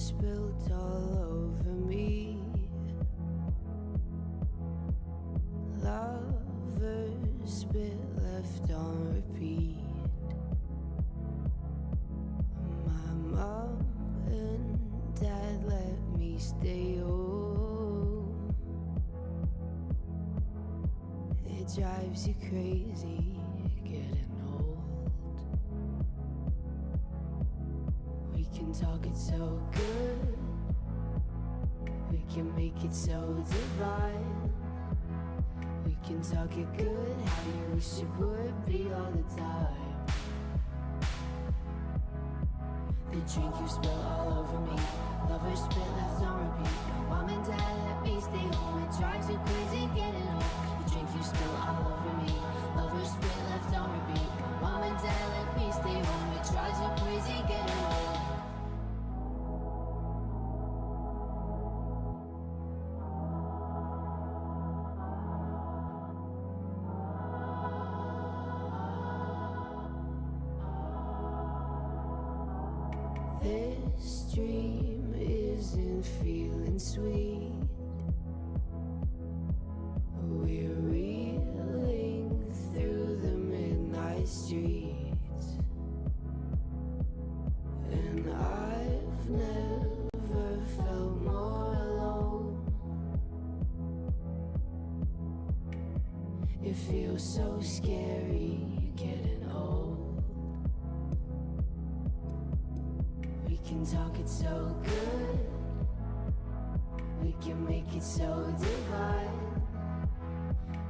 spilled all over me. Lovers spit left on repeat. My mom and dad let me stay home. It drives you crazy getting old. We can talk it so good, we can make it so divine. We can talk it good, how you wish it would be all the time. The drink you spill all over me, lovers spit left on repeat. Mom and dad let me stay home, it drives you crazy getting old. The drink you spill all over me, lovers spit left on repeat. Mom and dad let me stay home, it drives you crazy getting old. This dream isn't feeling sweet. We're reeling through the midnight streets, and I've never felt more alone. It feels so scary getting old. We can talk it so good, we can make it so divine.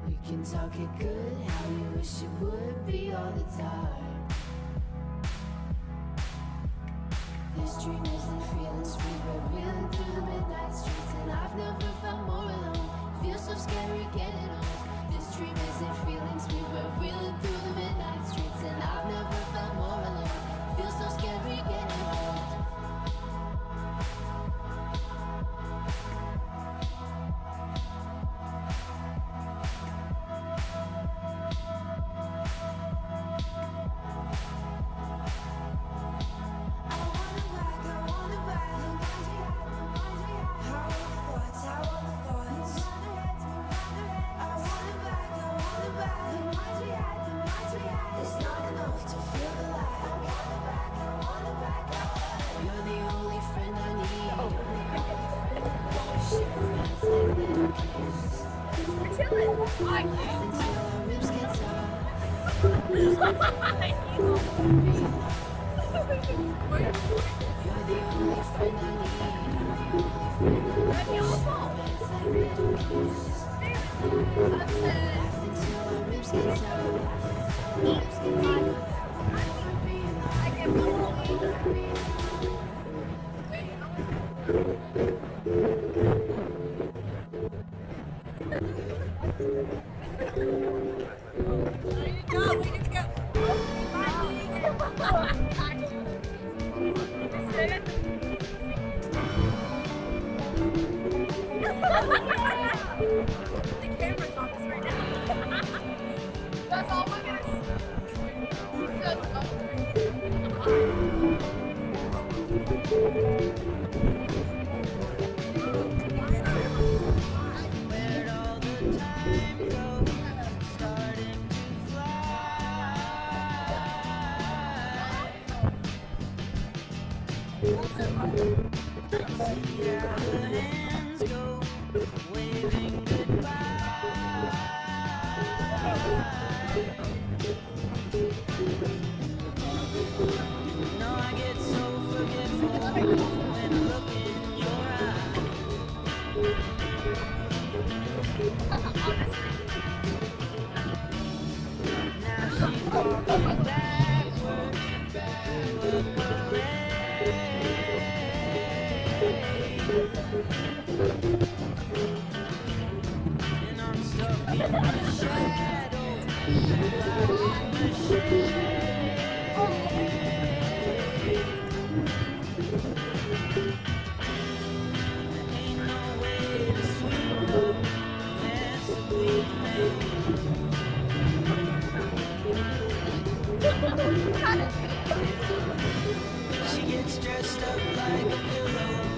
We can talk it good, how you wish it would be all the time. This dream isn't feeling sweet, we're reeling through the midnight streets, and I've never felt more alone. It feels so scary getting old. This dream isn't feeling sweet, we're reeling through the midnight streets, and I've never felt more alone. It feels so scary getting old. She gets dressed up like a pillow.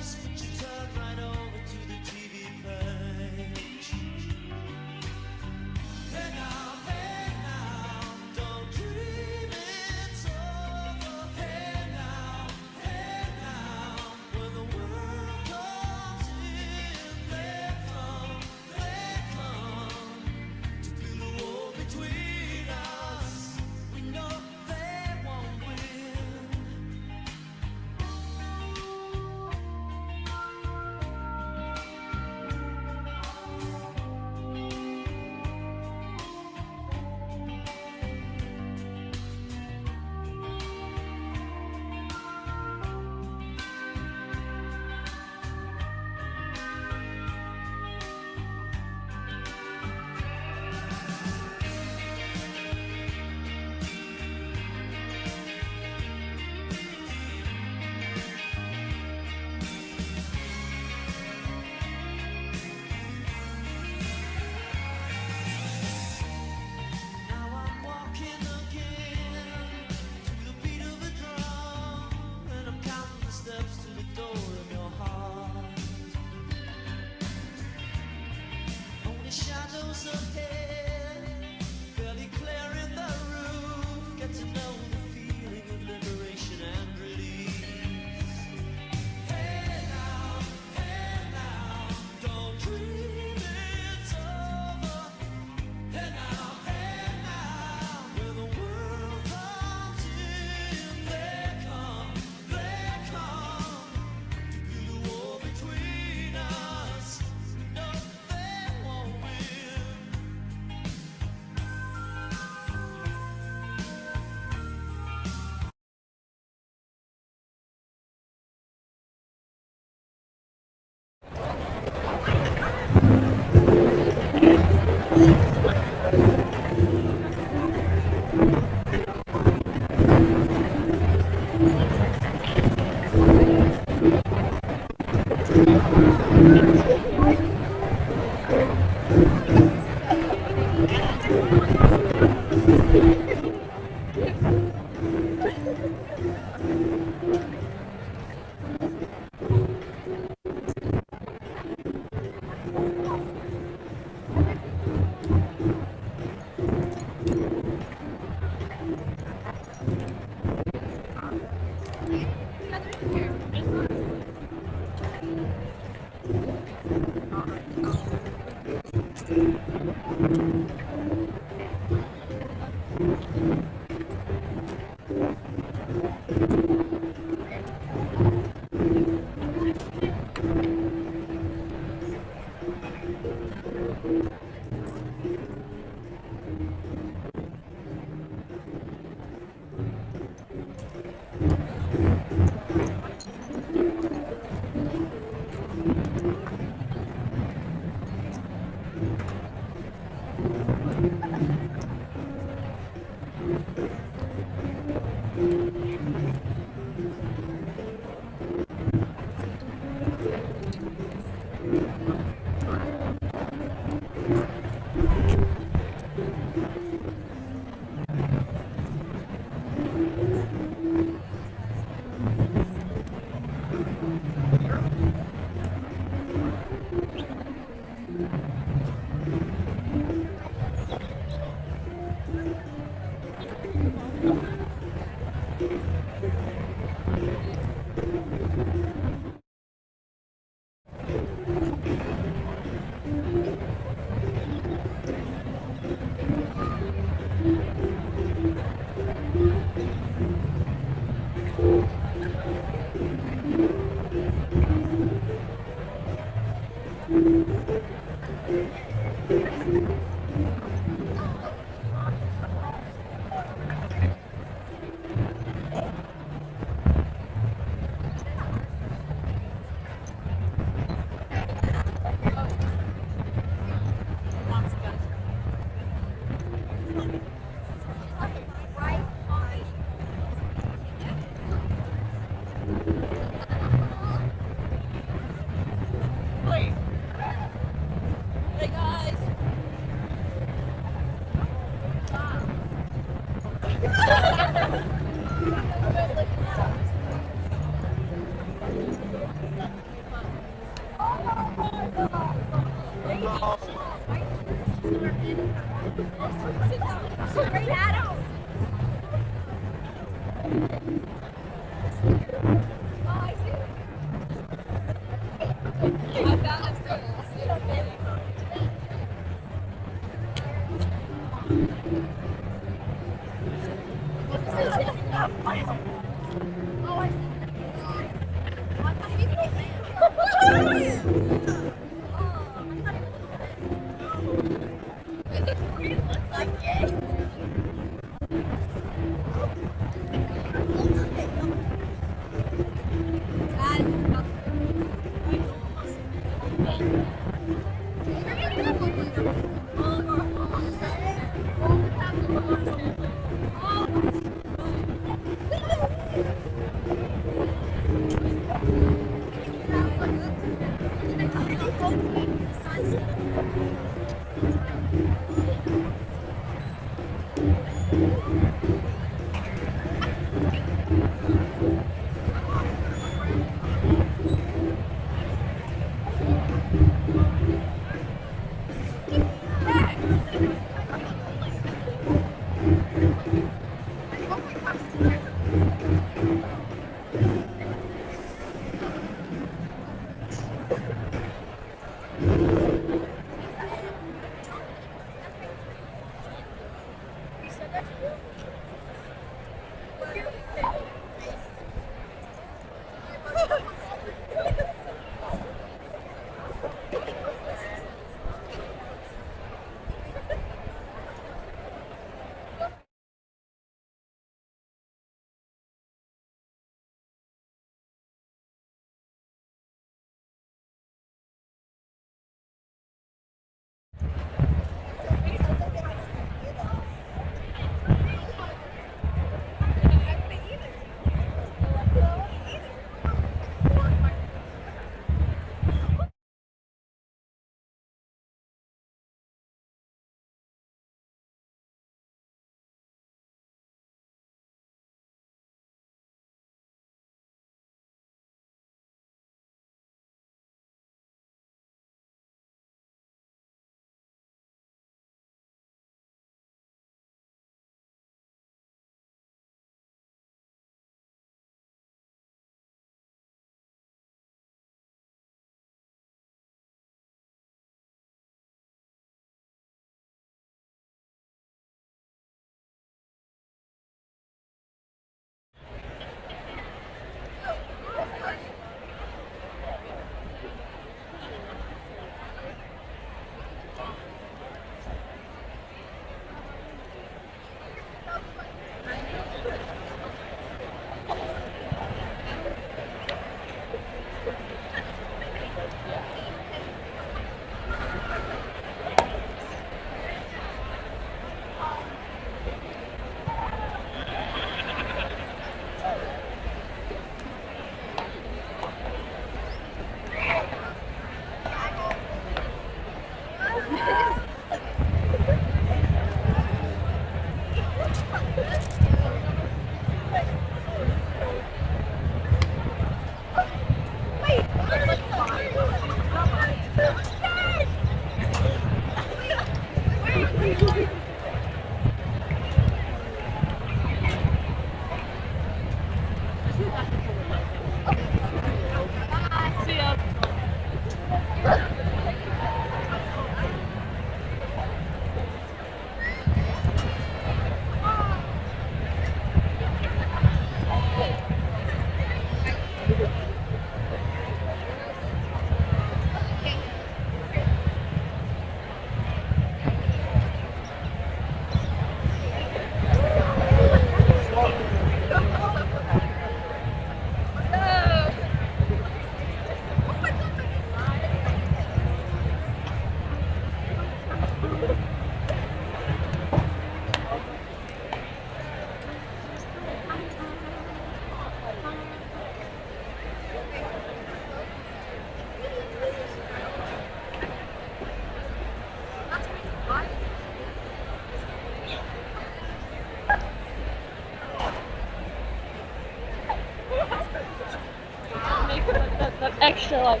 That extra like.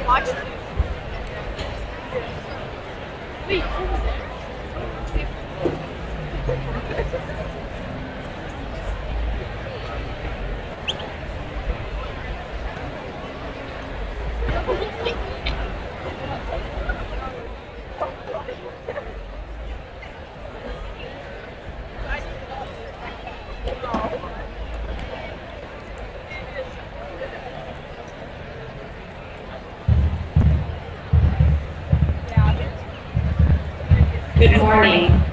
Watch them. Wait. Good morning.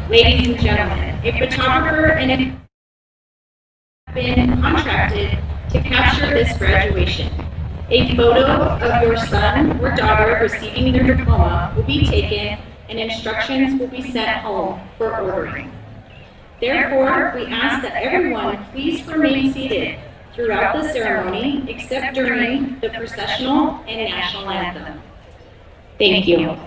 Ladies and gentlemen, a photographer and a have been contracted to capture this graduation. A photo of your son or daughter receiving their diploma will be taken and instructions will be sent home for ordering. Therefore, we ask that everyone please remain seated throughout the ceremony except during the processional and national anthem. Thank you.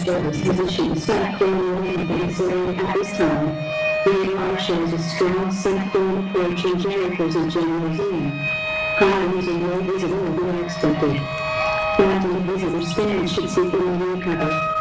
Service has issued Salutatorian advisory at this time. The AR shows a strong Salutatorian approach in Jericho's and General Zoom. Colonies and no visitor will be expected. Granted visitor stand should seek immediate cover.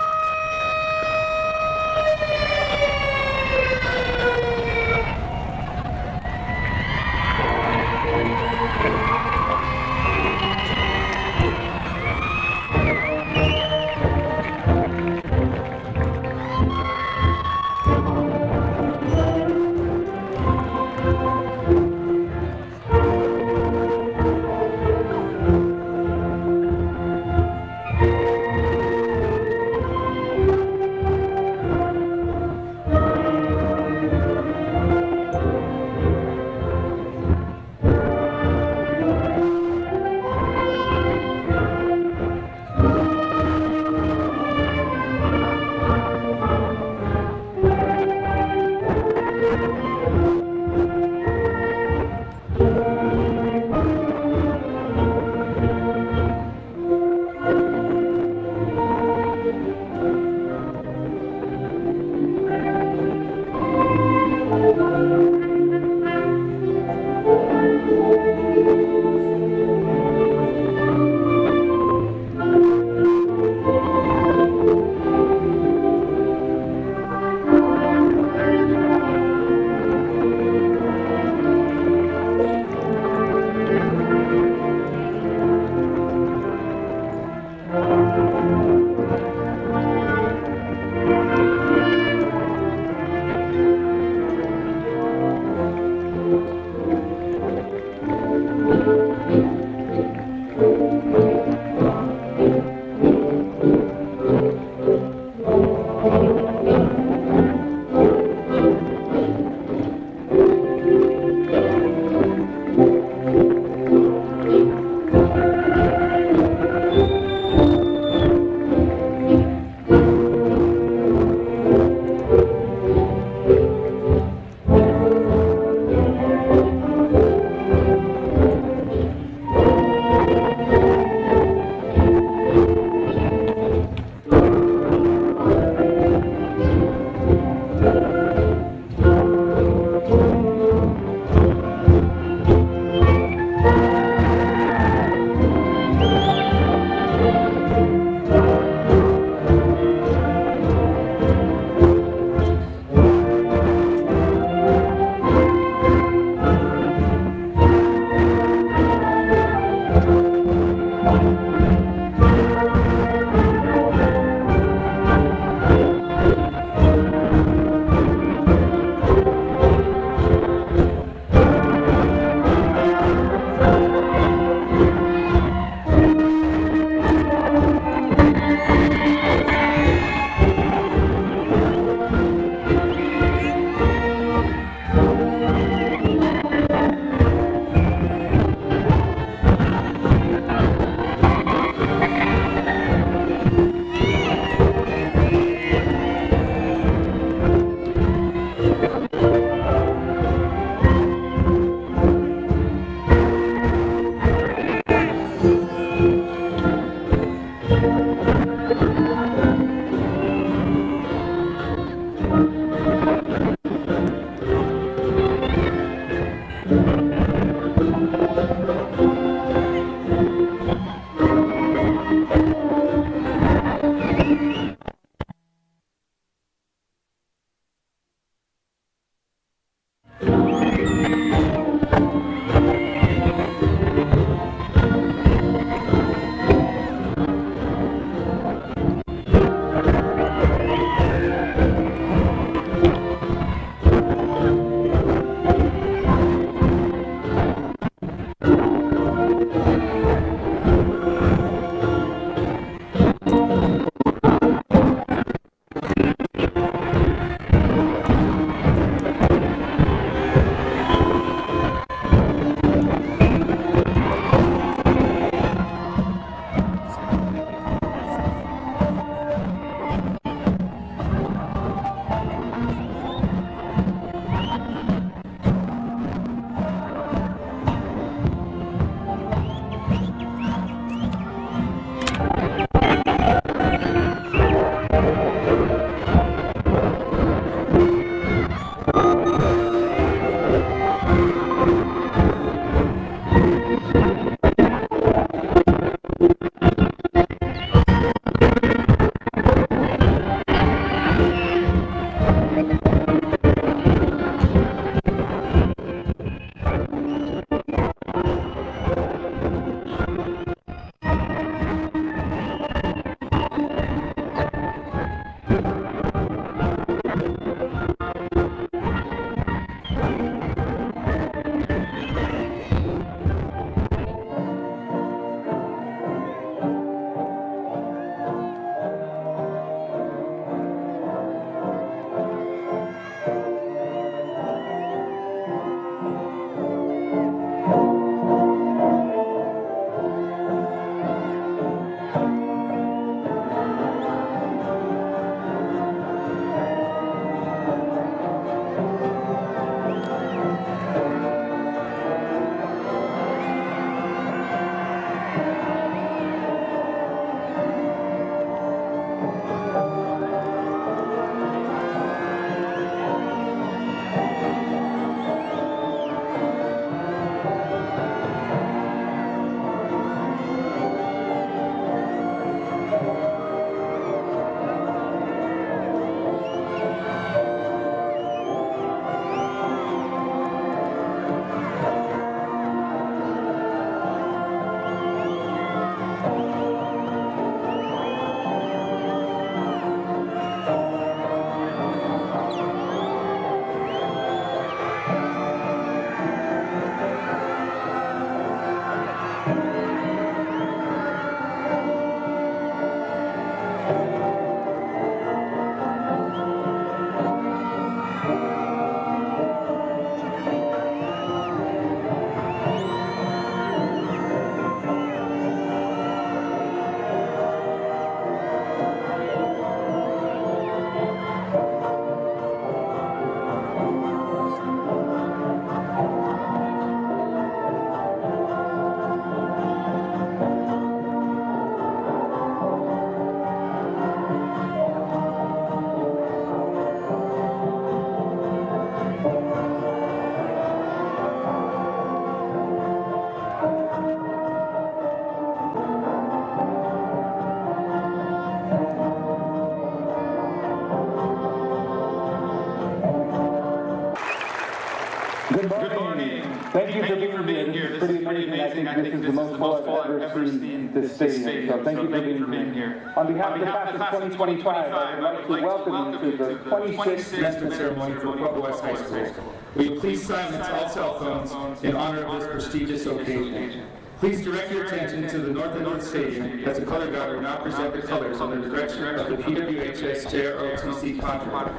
Good morning. Thank you for being here. This is pretty amazing. I think this is the most full I've ever seen this stadium. So thank you for being here. On behalf of the class of 2025, I would like to welcome you to the 26th commencement ceremony for PWHS High School. Will you please silence all cell phones in honor of this prestigious occasion? Please direct your attention to the north end of the stadium as the color guard will now present the colors under the direction of the PWHS JROTC Conferral.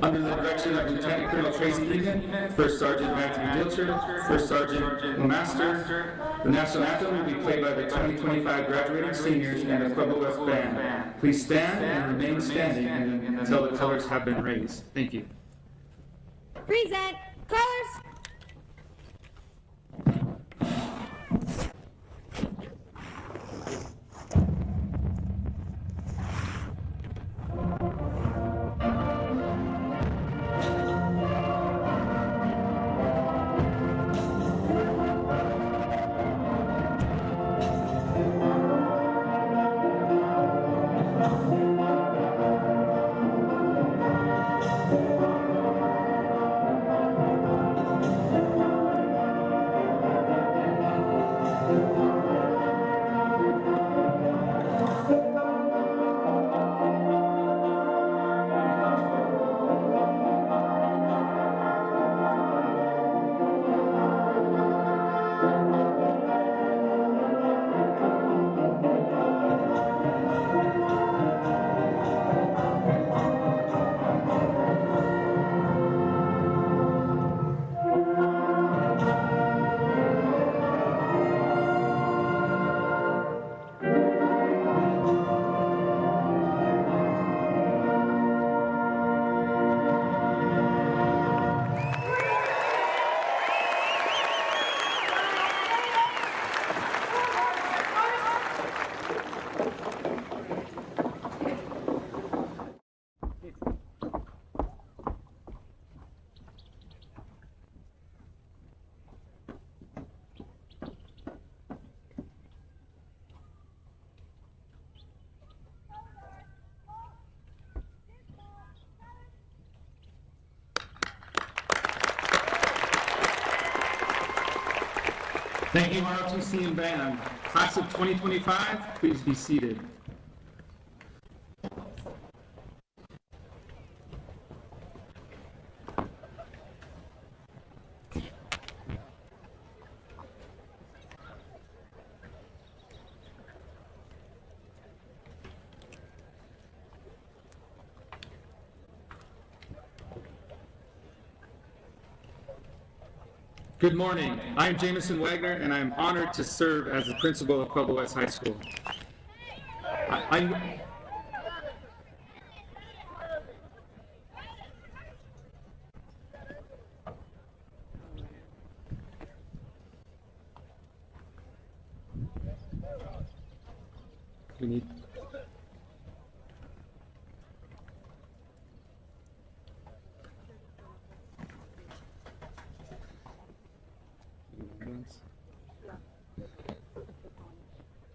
Under the direction of Lieutenant Colonel Tracy Egan, First Sergeant Matthew Dilcher, First Sergeant Master, the national anthem will be played by the 2025 graduating seniors and the PWHS band. Please stand and remain standing until the colors have been raised. Thank you. Present colors. Thank you, ROTC and band. Class of 2025, please be seated. Good morning. I am Jameson Wagner, and I am honored to serve as the principal of PWHS High School. We need.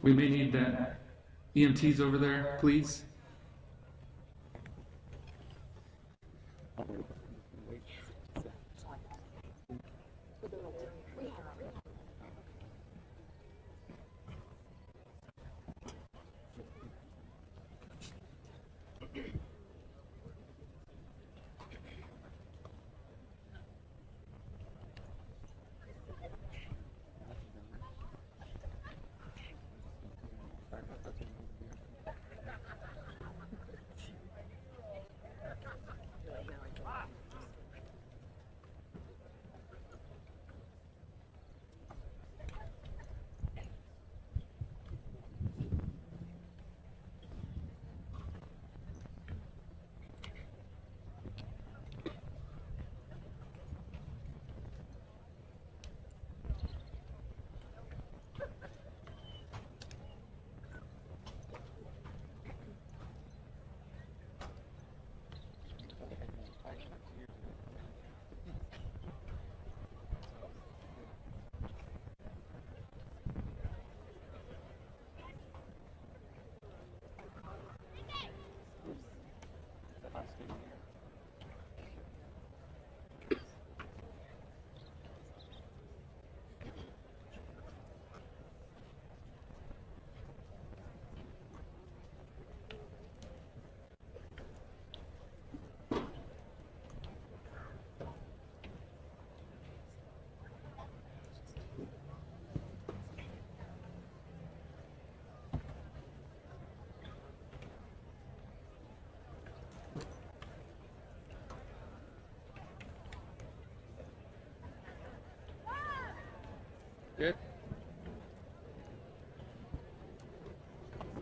We may need the EMTs over there, please. Good.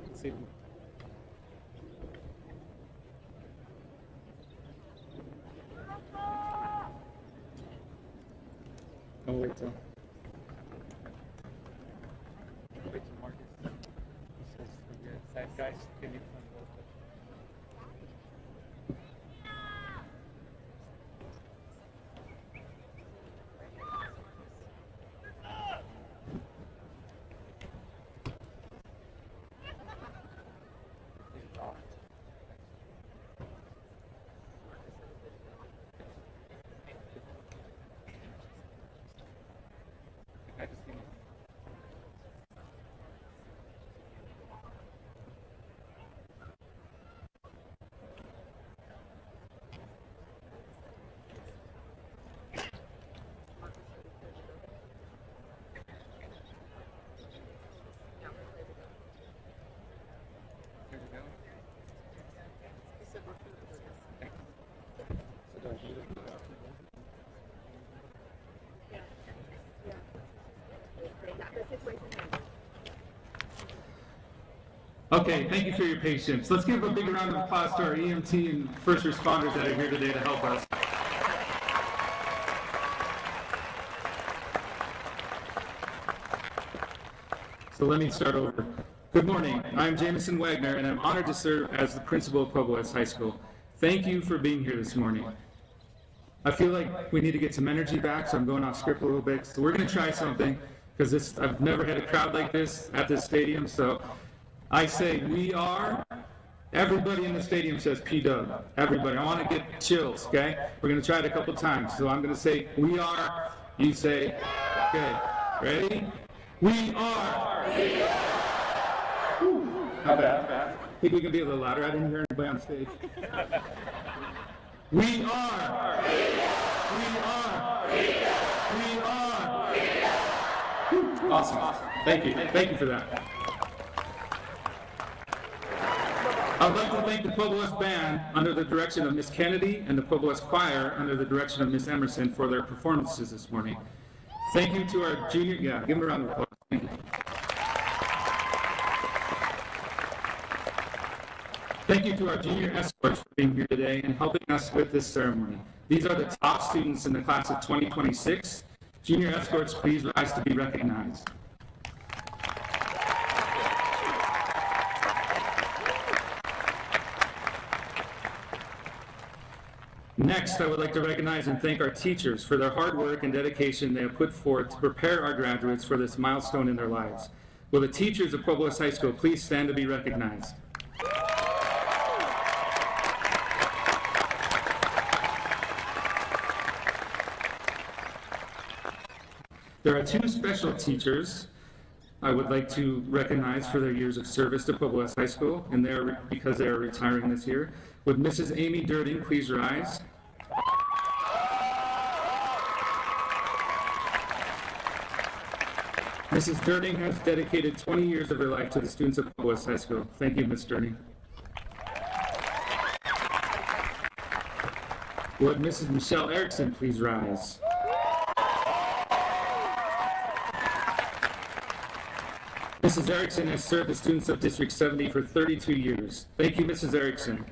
Let's see. Oh, wait till Marcus. He says we're good. Side guys, give me the phone. Okay, thank you for your patience. Let's give a big round of applause to our EMT and first responders that are here today to help us. So let me start over. Good morning, I'm Jameson Wagner, and I'm honored to serve as the principal of PWHS High School. Thank you for being here this morning. I feel like we need to get some energy back, so I'm going off script a little bit. So we're going to try something, because I've never had a crowd like this at this stadium, so I say we are. Everybody in the stadium says PW. Everybody. I want to get chills, okay? We're going to try it a couple times. So I'm going to say we are. You say, okay. Ready? We are. Not bad. I think we can be a little louder. I didn't hear anybody on stage. We are. We are. We are. Awesome. Thank you. Thank you for that. I would like to thank the PWHS Band under the direction of Miss Kennedy and the PWHS Choir under the direction of Miss Emerson for their performances this morning. Thank you to our junior, give them a round of applause. Thank you. Thank you to our junior escorts for being here today and helping us with this ceremony. These are the top students in the class of 2026. Junior escorts, please rise to be recognized. Next, I would like to recognize and thank our teachers for their hard work and dedication they have put forth to prepare our graduates for this milestone in their lives. Will the teachers of PWHS High School please stand to be recognized? There are two special teachers I would like to recognize for their years of service to PWHS High School, and because they are retiring this year. Would Mrs. Amy Durding please rise? Mrs. Durding has dedicated 20 years of her life to the students of PWHS High School. Thank you, Ms. Durding. Would Mrs. Michelle Erickson please rise? Mrs. Erickson has served the students of District 70 for 32 years. Thank you, Mrs. Erickson.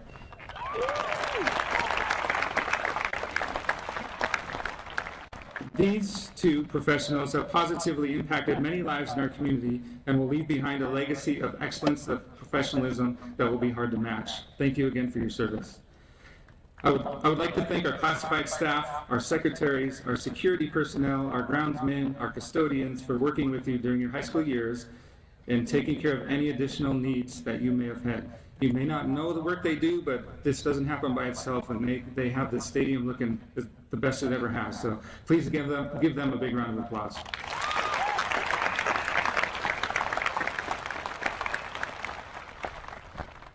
These two professionals have positively impacted many lives in our community and will leave behind a legacy of excellence, of professionalism that will be hard to match. Thank you again for your service. I would like to thank our classified staff, our secretaries, our security personnel, our groundsmen, our custodians for working with you during your high school years and taking care of any additional needs that you may have had. You may not know the work they do, but this doesn't happen by itself, and they have the stadium looking the best it ever has. So please give them a big round of applause.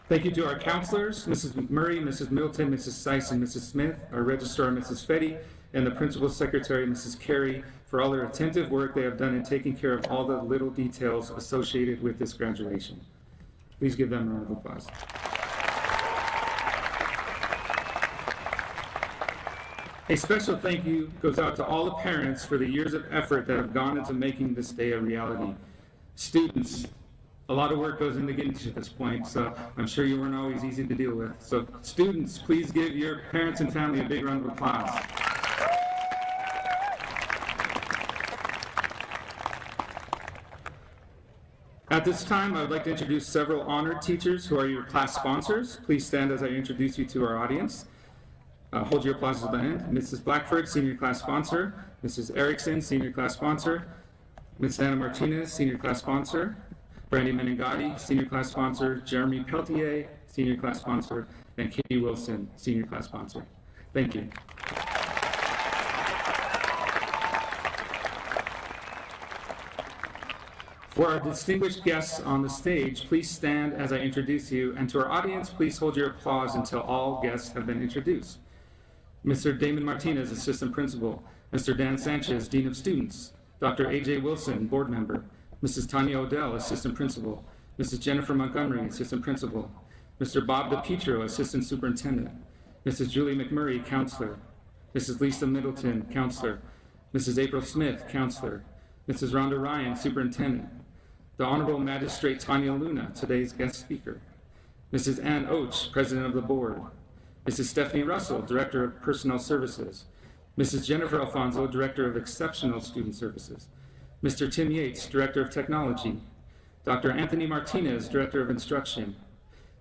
Thank you to our counselors, Mrs. Murray, Mrs. Middleton, Mrs. Seiss, and Mrs. Smith, our registrar, Mrs. Fetty, and the principal secretary, Mrs. Carey, for all their attentive work they have done in taking care of all the little details associated with this graduation. Please give them a round of applause. A special thank you goes out to all the parents for the years of effort that have gone into making this day a reality. Students, a lot of work goes into getting to this point, so I'm sure you weren't always easy to deal with. So students, please give your parents and family a big round of applause. At this time, I would like to introduce several honored teachers who are your class sponsors. Please stand as I introduce you to our audience. Hold your applause to the end. Mrs. Blackford, senior class sponsor. Mrs. Erickson, senior class sponsor. Ms. Anna Martinez, senior class sponsor. Brandy Meningati, senior class sponsor. Jeremy Peltier, senior class sponsor. And Katie Wilson, senior class sponsor. Thank you. For our distinguished guests on the stage, please stand as I introduce you, and to our audience, please hold your applause until all guests have been introduced. Mr. Damon Martinez, Assistant Principal. Mr. Dan Sanchez, Dean of Students. Dr. A.J. Wilson, Board Member. Mrs. Tanya Odell, Assistant Principal. Mrs. Jennifer Montgomery, Assistant Principal. Mr. Bob DePietro, Assistant Superintendent. Mrs. Julie McMurray, Counselor. Mrs. Lisa Middleton, Counselor. Mrs. April Smith, Counselor. Mrs. Rhonda Ryan, Superintendent. The Honorable Magistrate Tanya Luna, today's guest speaker. Mrs. Ann Oach, President of the Board. Mrs. Stephanie Russell, Director of Personnel Services. Mrs. Jennifer Alfonso, Director of Exceptional Student Services. Mr. Tim Yates, Director of Technology. Dr. Anthony Martinez, Director of Instruction.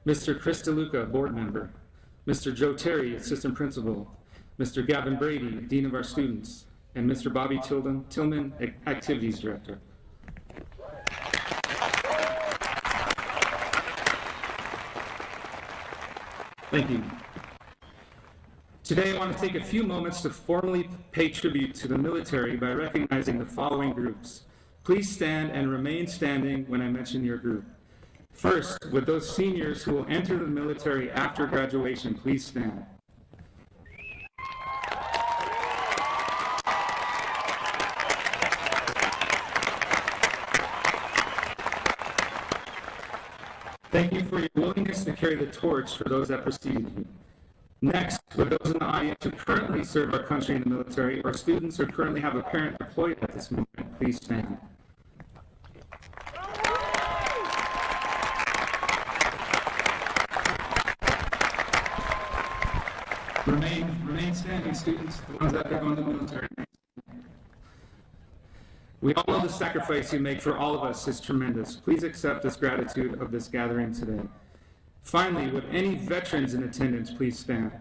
Mr. Chris DeLuca, Board Member. Mr. Joe Terry, Assistant Principal. Mr. Gavin Brady, Dean of our Students. And Mr. Bobby Tillman, Activities Director. Thank you. Today, I want to take a few moments to formally pay tribute to the military by recognizing the following groups. Please stand and remain standing when I mention your group. First, with those seniors who will enter the military after graduation, please stand. Thank you for your willingness to carry the torch for those that preceded you. Next, with those in the audience who currently serve our country in the military, or students who currently have a parent deployed at this moment, please stand. Remain standing, students, the ones that are going to the military. We all know the sacrifice you make for all of us is tremendous. Please accept this gratitude of this gathering today. Finally, with any veterans in attendance, please stand.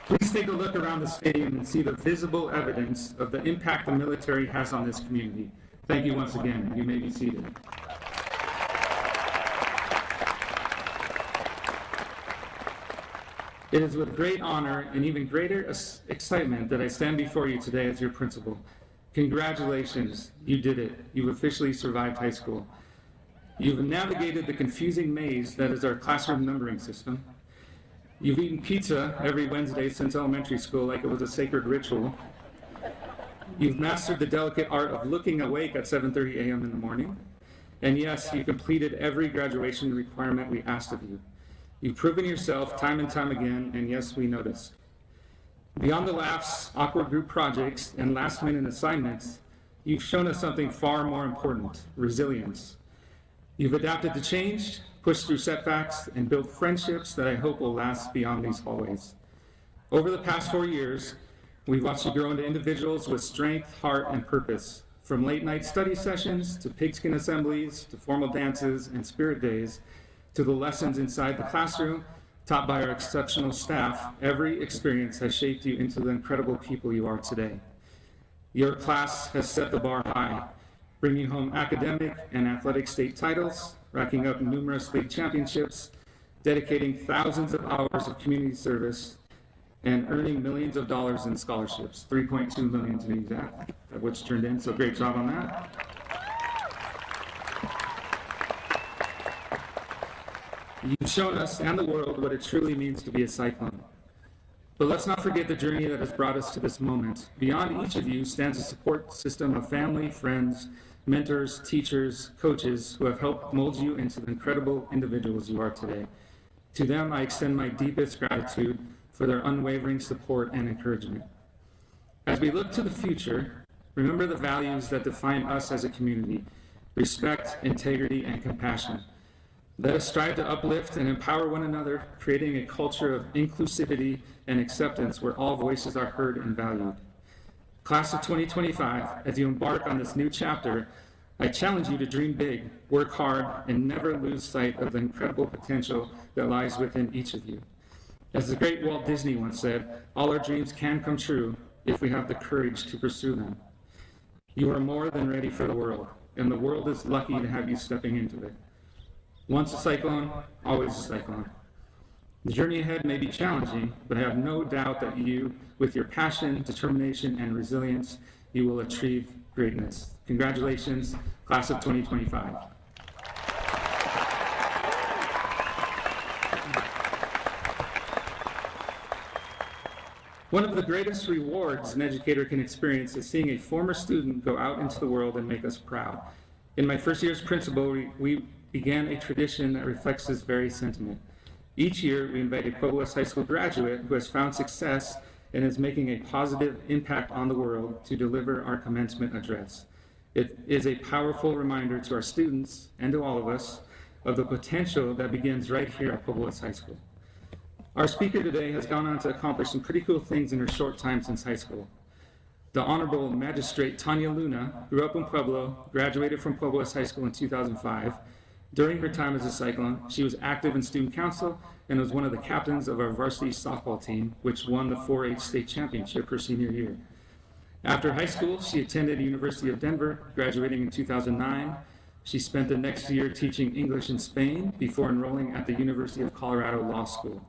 Please take a look around the stadium and see the visible evidence of the impact the military has on this community. Thank you once again. You may be seated. It is with great honor and even greater excitement that I stand before you today as your principal. Congratulations, you did it. You've officially survived high school. You've navigated the confusing maze that is our classroom numbering system. You've eaten pizza every Wednesday since elementary school like it was a sacred ritual. You've mastered the delicate art of looking awake at 7:30 a.m. in the morning. And yes, you completed every graduation requirement we asked of you. You've proven yourself time and time again, and yes, we noticed. Beyond the laughs, awkward group projects, and last-minute assignments, you've shown us something far more important: resilience. You've adapted to change, pushed through setbacks, and built friendships that I hope will last beyond these hallways. Over the past 4 years, we've watched you grow into individuals with strength, heart, and purpose. From late-night study sessions, to pigskin assemblies, to formal dances and spirit days, to the lessons inside the classroom, taught by our exceptional staff, every experience has shaped you into the incredible people you are today. Your class has set the bar high, bringing home academic and athletic state titles, racking up numerous league championships, dedicating thousands of hours of community service, and earning millions of dollars in scholarships, 3.2 million to be exact, which turned in, so great job on that. You've shown us and the world what it truly means to be a Cyclone. But let's not forget the journey that has brought us to this moment. Beyond each of you stands a support system of family, friends, mentors, teachers, coaches who have helped mold you into the incredible individuals you are today. To them, I extend my deepest gratitude for their unwavering support and encouragement. As we look to the future, remember the values that define us as a community: respect, integrity, and compassion. Let us strive to uplift and empower one another, creating a culture of inclusivity and acceptance where all voices are heard and valued. Class of 2025, as you embark on this new chapter, I challenge you to dream big, work hard, and never lose sight of the incredible potential that lies within each of you. As the great Walt Disney once said, all our dreams can come true if we have the courage to pursue them. You are more than ready for the world, and the world is lucky to have you stepping into it. Once a cyclone, always a cyclone. The journey ahead may be challenging, but I have no doubt that you, with your passion, determination, and resilience, you will achieve greatness. Congratulations, class of 2025. One of the greatest rewards an educator can experience is seeing a former student go out into the world and make us proud. In my first year as principal, we began a tradition that reflects this very sentiment. Each year, we invite a PWHS High School graduate who has found success and is making a positive impact on the world to deliver our commencement address. It is a powerful reminder to our students and to all of us of the potential that begins right here at PWHS High School. Our speaker today has gone on to accomplish some pretty cool things in her short time since high school. The Honorable Magistrate Tanya Luna grew up in Pueblo, graduated from PWHS High School in 2005. During her time as a Cyclone, she was active in student council and was one of the captains of our varsity softball team, which won the 4-H state championship her senior year. After high school, she attended the University of Denver, graduating in 2009. She spent the next year teaching English in Spain before enrolling at the University of Colorado Law School.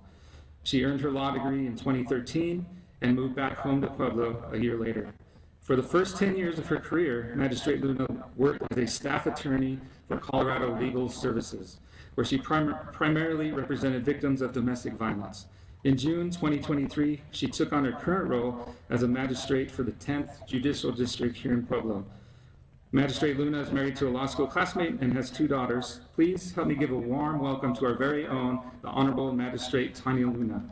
She earned her law degree in 2013 and moved back home to Pueblo a year later. For the first 10 years of her career, Magistrate Luna worked as a staff attorney for Colorado Legal Services, where she primarily represented victims of domestic violence. In June 2023, she took on her current role as a magistrate for the 10th Judicial District here in Pueblo. Magistrate Luna is married to a law school classmate and has 2 daughters. Please help me give a warm welcome to our very own, the Honorable Magistrate Tanya Luna.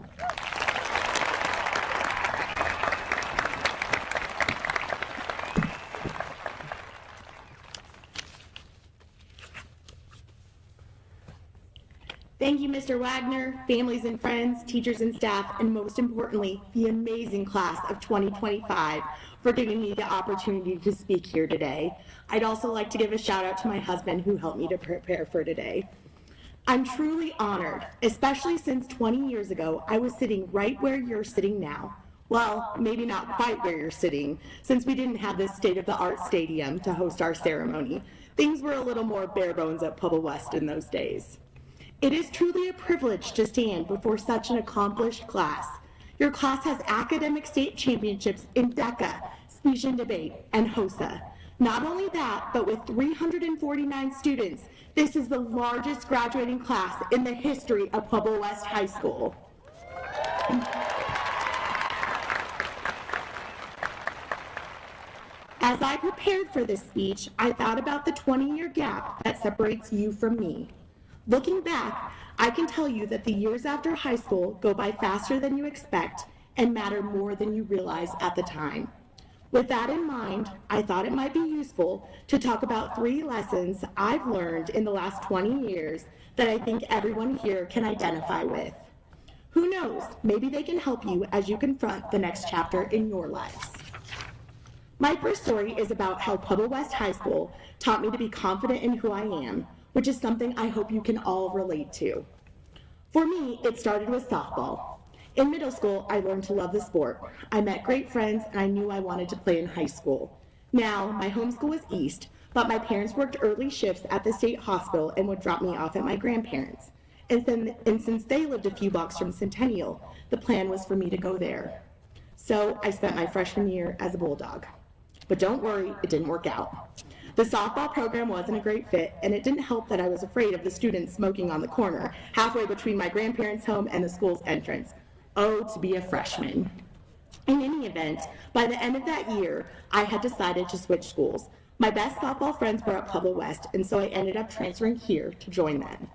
Thank you, Mr. Wagner, families and friends, teachers and staff, and most importantly, the amazing class of 2025 for giving me the opportunity to speak here today. I'd also like to give a shout out to my husband who helped me to prepare for today. I'm truly honored, especially since 20 years ago, I was sitting right where you're sitting now. Well, maybe not quite where you're sitting, since we didn't have this state-of-the-art stadium to host our ceremony. Things were a little more bare bones at PWHS in those days. It is truly a privilege to stand before such an accomplished class. Your class has academic state championships in DECA, Speech and Debate, and HOSA. Not only that, but with 349 students, this is the largest graduating class in the history of PWHS High School. As I prepared for this speech, I thought about the 20-year gap that separates you from me. Looking back, I can tell you that the years after high school go by faster than you expect and matter more than you realize at the time. With that in mind, I thought it might be useful to talk about 3 lessons I've learned in the last 20 years that I think everyone here can identify with. Who knows, maybe they can help you as you confront the next chapter in your lives. My first story is about how PWHS High School taught me to be confident in who I am, which is something I hope you can all relate to. For me, it started with softball. In middle school, I learned to love the sport. I met great friends, and I knew I wanted to play in high school. Now, my home school was East, but my parents worked early shifts at the state hospital and would drop me off at my grandparents'. And since they lived a few blocks from Centennial, the plan was for me to go there. So I spent my freshman year as a Bulldog. But don't worry, it didn't work out. The softball program wasn't a great fit, and it didn't help that I was afraid of the students smoking on the corner, halfway between my grandparents' home and the school's entrance. Oh, to be a freshman. In any event, by the end of that year, I had decided to switch schools. My best softball friends were at Pueblo West, and so I ended up transferring here to join them.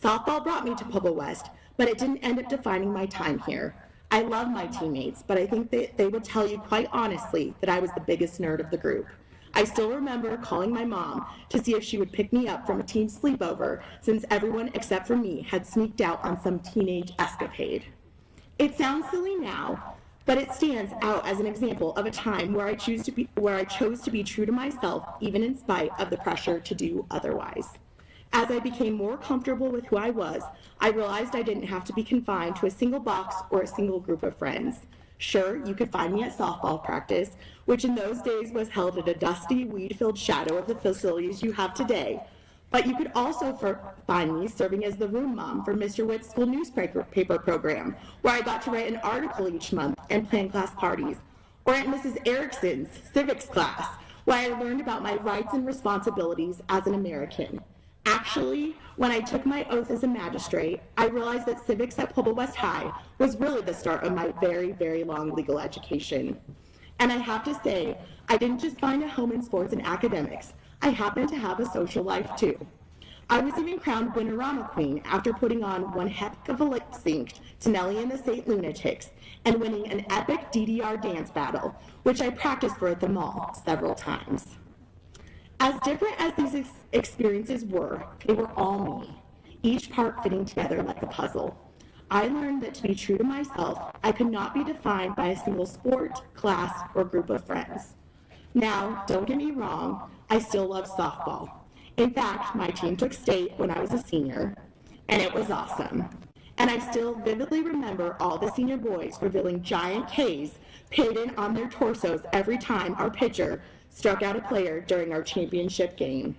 Softball brought me to Pueblo West, but it didn't end up defining my time here. I love my teammates, but I think they would tell you quite honestly that I was the biggest nerd of the group. I still remember calling my mom to see if she would pick me up from a team sleepover, since everyone except for me had sneaked out on some teenage escapade. It sounds silly now, but it stands out as an example of a time where I chose to be true to myself, even in spite of the pressure to do otherwise. As I became more comfortable with who I was, I realized I didn't have to be confined to a single box or a single group of friends. Sure, you could find me at softball practice, which in those days was held at a dusty, weed-filled shadow of the facilities you have today. But you could also find me serving as the room mom for Mr. Witt's school newspaper program, where I got to write an article each month and plan class parties. Or at Mrs. Erickson's civics class, where I learned about my rights and responsibilities as an American. Actually, when I took my oath as a magistrate, I realized that civics at Pueblo West High was really the start of my very, very long legal education. And I have to say, I didn't just find a home in sports and academics. I happened to have a social life too. I was even crowned Winnerama Queen after putting on one heck of a lip sync to Nellie and the St. Lunatics and winning an epic DDR dance battle, which I practiced for at the mall several times. As different as these experiences were, they were all me, each part fitting together like a puzzle. I learned that to be true to myself, I could not be defined by a single sport, class, or group of friends. Now, don't get me wrong, I still love softball. In fact, my team took state when I was a senior, and it was awesome. And I still vividly remember all the senior boys revealing giant Ks painted on their torsos every time our pitcher struck out a player during our championship game.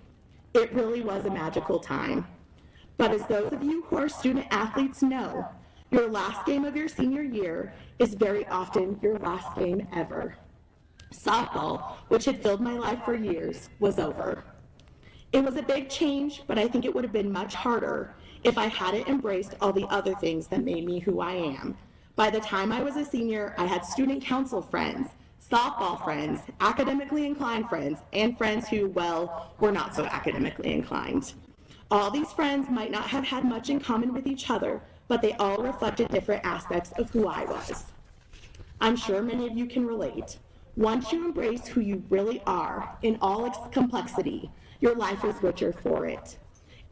It really was a magical time. But as those of you who are student athletes know, your last game of your senior year is very often your last game ever. Softball, which had filled my life for years, was over. It was a big change, but I think it would have been much harder if I hadn't embraced all the other things that made me who I am. By the time I was a senior, I had student council friends, softball friends, academically inclined friends, and friends who, well, were not so academically inclined. All these friends might not have had much in common with each other, but they all reflected different aspects of who I was. I'm sure many of you can relate. Once you embrace who you really are, in all its complexity, your life is richer for it.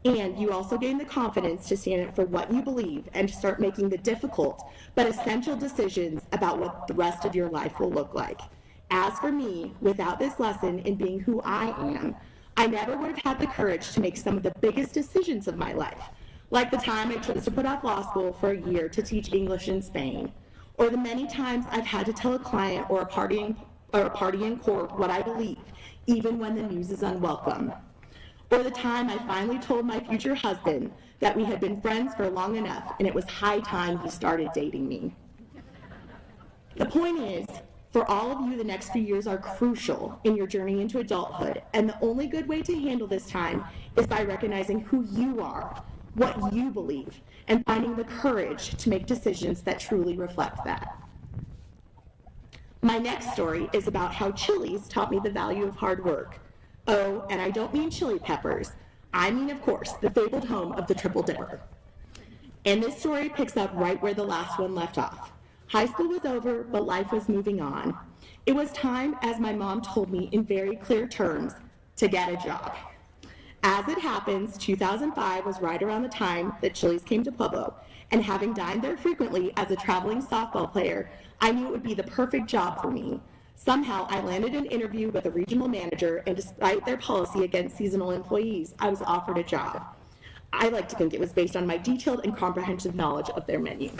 And you also gain the confidence to stand up for what you believe and to start making the difficult but essential decisions about what the rest of your life will look like. As for me, without this lesson in being who I am, I never would have had the courage to make some of the biggest decisions of my life, like the time I chose to put off law school for a year to teach English in Spain, or the many times I've had to tell a client or a party in court what I believe, even when the news is unwelcome. Or the time I finally told my future husband that we had been friends for long enough and it was high time he started dating me. The point is, for all of you, the next few years are crucial in your journey into adulthood, and the only good way to handle this time is by recognizing who you are, what you believe, and finding the courage to make decisions that truly reflect that. My next story is about how Chili's taught me the value of hard work. Oh, and I don't mean chili peppers. I mean, of course, the fabled home of the Triple Dipper. And this story picks up right where the last one left off. High school was over, but life was moving on. It was time, as my mom told me in very clear terms, to get a job. As it happens, 2005 was right around the time that Chili's came to Pueblo, and having dined there frequently as a traveling softball player, I knew it would be the perfect job for me. Somehow, I landed an interview with a regional manager, and despite their policy against seasonal employees, I was offered a job. I like to think it was based on my detailed and comprehensive knowledge of their menu.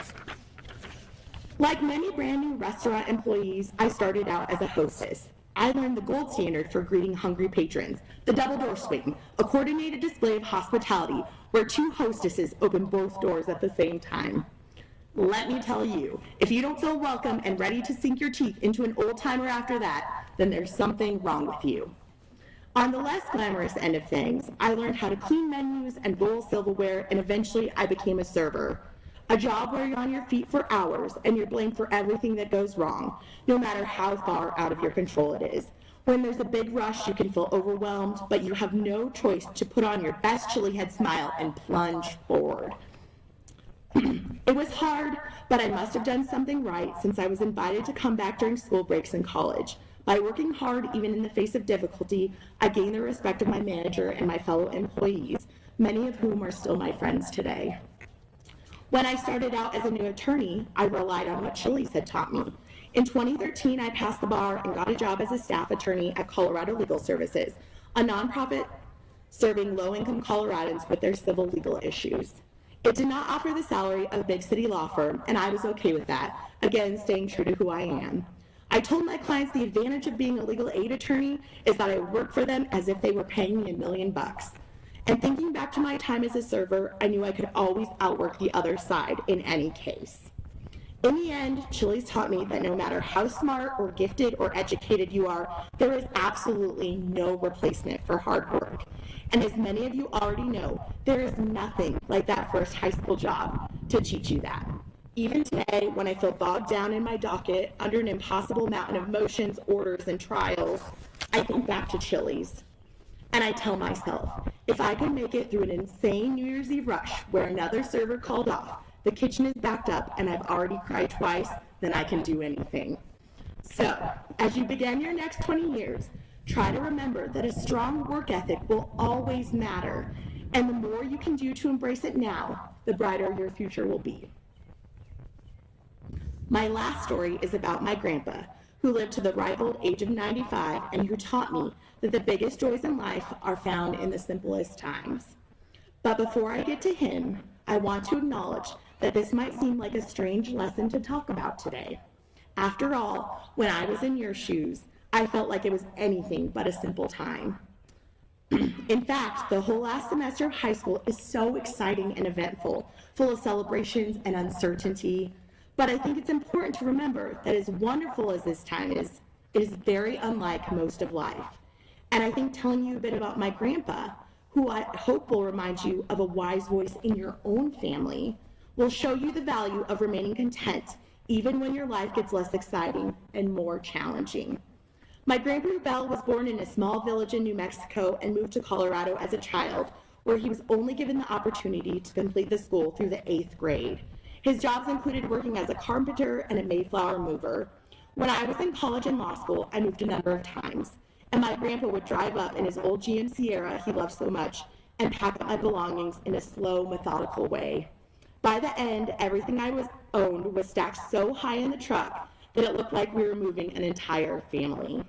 Like many brand new restaurant employees, I started out as a hostess. I learned the gold standard for greeting hungry patrons, the double door swing, a coordinated display of hospitality where two hostesses open both doors at the same time. Let me tell you, if you don't feel welcome and ready to sink your teeth into an old-timer after that, then there's something wrong with you. On the less glamorous end of things, I learned how to clean menus and roll silverware, and eventually I became a server. A job where you're on your feet for hours and you're blamed for everything that goes wrong, no matter how far out of your control it is. When there's a big rush, you can feel overwhelmed, but you have no choice to put on your best chili head smile and plunge forward. It was hard, but I must have done something right since I was invited to come back during school breaks in college. By working hard, even in the face of difficulty, I gained the respect of my manager and my fellow employees, many of whom are still my friends today. When I started out as a new attorney, I relied on what Chili's had taught me. In 2013, I passed the bar and got a job as a staff attorney at Colorado Legal Services, a nonprofit serving low-income Coloradans with their civil legal issues. It did not offer the salary of a big city law firm, and I was okay with that, again, staying true to who I am. I told my clients the advantage of being a legal aid attorney is that I work for them as if they were paying me $1 million. And thinking back to my time as a server, I knew I could always outwork the other side in any case. In the end, Chili's taught me that no matter how smart or gifted or educated you are, there is absolutely no replacement for hard work. And as many of you already know, there is nothing like that first high school job to teach you that. Even today, when I feel bogged down in my docket under an impossible mountain of motions, orders, and trials, I think back to Chili's. And I tell myself, if I could make it through an insane New Year's Eve rush where another server called off, the kitchen is backed up, and I've already cried twice, then I can do anything. So, as you begin your next 20 years, try to remember that a strong work ethic will always matter, and the more you can do to embrace it now, the brighter your future will be. My last story is about my grandpa, who lived to the ripe old age of 95 and who taught me that the biggest joys in life are found in the simplest times. But before I get to him, I want to acknowledge that this might seem like a strange lesson to talk about today. After all, when I was in your shoes, I felt like it was anything but a simple time. In fact, the whole last semester of high school is so exciting and eventful, full of celebrations and uncertainty. But I think it's important to remember that as wonderful as this time is, it is very unlike most of life. And I think telling you a bit about my grandpa, who I hope will remind you of a wise voice in your own family, will show you the value of remaining content even when your life gets less exciting and more challenging. My grandpa Bell was born in a small village in New Mexico and moved to Colorado as a child, where he was only given the opportunity to complete the school through the 8th grade. His jobs included working as a carpenter and a Mayflower mover. When I was in college and law school, I moved a number of times, and my grandpa would drive up in his old GM Sierra he loved so much and pack up my belongings in a slow, methodical way. By the end, everything I owned was stacked so high in the truck that it looked like we were moving an entire family.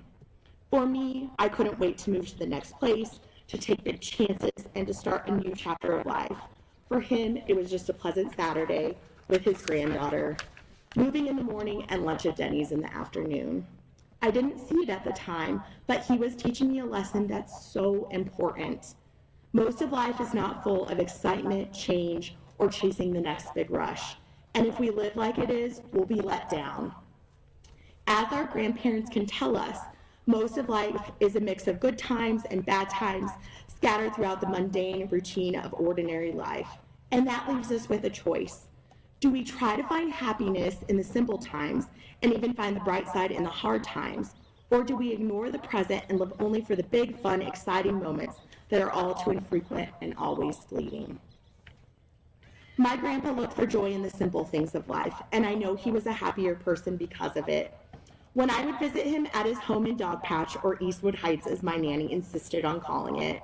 For me, I couldn't wait to move to the next place, to take big chances, and to start a new chapter of life. For him, it was just a pleasant Saturday with his granddaughter, moving in the morning and lunch at Denny's in the afternoon. I didn't see it at the time, but he was teaching me a lesson that's so important. Most of life is not full of excitement, change, or chasing the next big rush. And if we live like it is, we'll be let down. As our grandparents can tell us, most of life is a mix of good times and bad times scattered throughout the mundane routine of ordinary life. And that leaves us with a choice. Do we try to find happiness in the simple times and even find the bright side in the hard times? Or do we ignore the present and live only for the big, fun, exciting moments that are all too infrequent and always fleeting? My grandpa looked for joy in the simple things of life, and I know he was a happier person because of it. When I would visit him at his home in Dogpatch, or Eastwood Heights as my nanny insisted on calling it,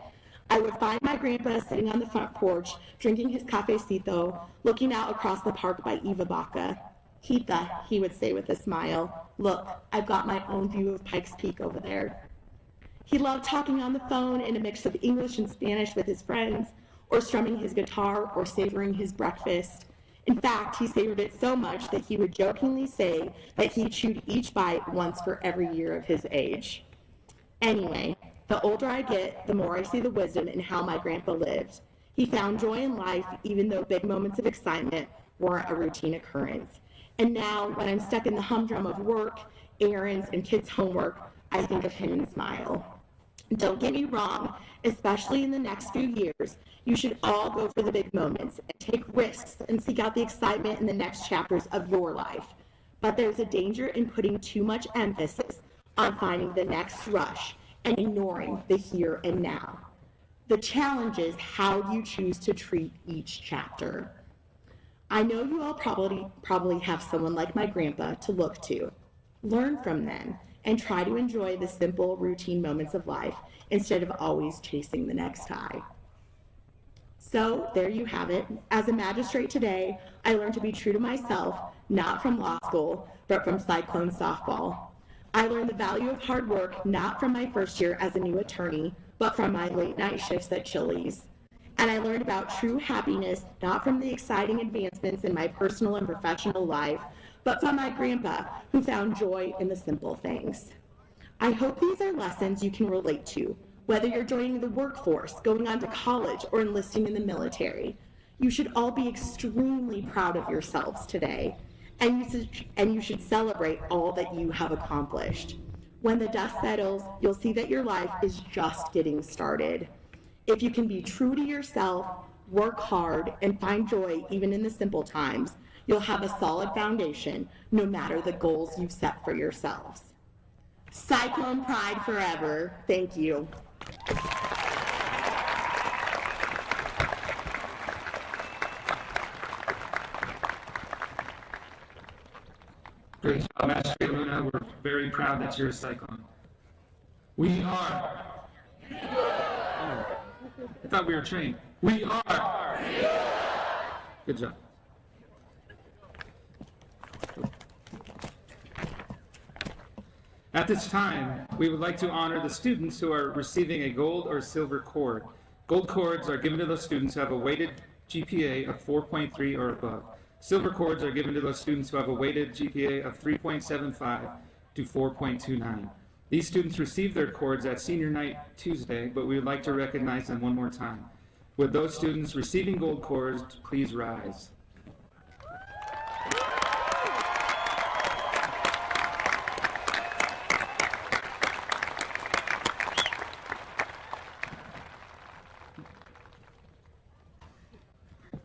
I would find my grandpa sitting on the front porch, drinking his cafecito, looking out across the park by Eva Baca. Hita, he would say with a smile, look, I've got my own view of Pikes Peak over there. He loved talking on the phone in a mix of English and Spanish with his friends, or strumming his guitar, or savoring his breakfast. In fact, he savored it so much that he would jokingly say that he chewed each bite once for every year of his age. Anyway, the older I get, the more I see the wisdom in how my grandpa lived. He found joy in life, even though big moments of excitement weren't a routine occurrence. And now, when I'm stuck in the humdrum of work, errands, and kids' homework, I think of him and smile. Don't get me wrong, especially in the next few years, you should all go for the big moments and take risks and seek out the excitement in the next chapters of your life. But there's a danger in putting too much emphasis on finding the next rush and ignoring the here and now. The challenge is how you choose to treat each chapter. I know you all probably have someone like my grandpa to look to. Learn from them and try to enjoy the simple, routine moments of life instead of always chasing the next high. So there you have it. As a magistrate today, I learned to be true to myself, not from law school, but from Cyclone softball. I learned the value of hard work, not from my first year as a new attorney, but from my late night shifts at Chili's. And I learned about true happiness, not from the exciting advancements in my personal and professional life, but from my grandpa, who found joy in the simple things. I hope these are lessons you can relate to, whether you're joining the workforce, going on to college, or enlisting in the military. You should all be extremely proud of yourselves today, and you should celebrate all that you have accomplished. When the dust settles, you'll see that your life is just getting started. If you can be true to yourself, work hard, and find joy even in the simple times, you'll have a solid foundation no matter the goals you've set for yourselves. Cyclone Pride forever. Thank you. Great job, Magistrate Luna. We're very proud that you're a Cyclone. We are. I thought we were trained. We are. Good job. At this time, we would like to honor the students who are receiving a gold or silver cord. Gold cords are given to those students who have a weighted GPA of 4.3 or above. Silver cords are given to those students who have a weighted GPA of 3.75 to 4.29. These students received their cords at senior night Tuesday, but we would like to recognize them one more time. Would those students receiving gold cords please rise?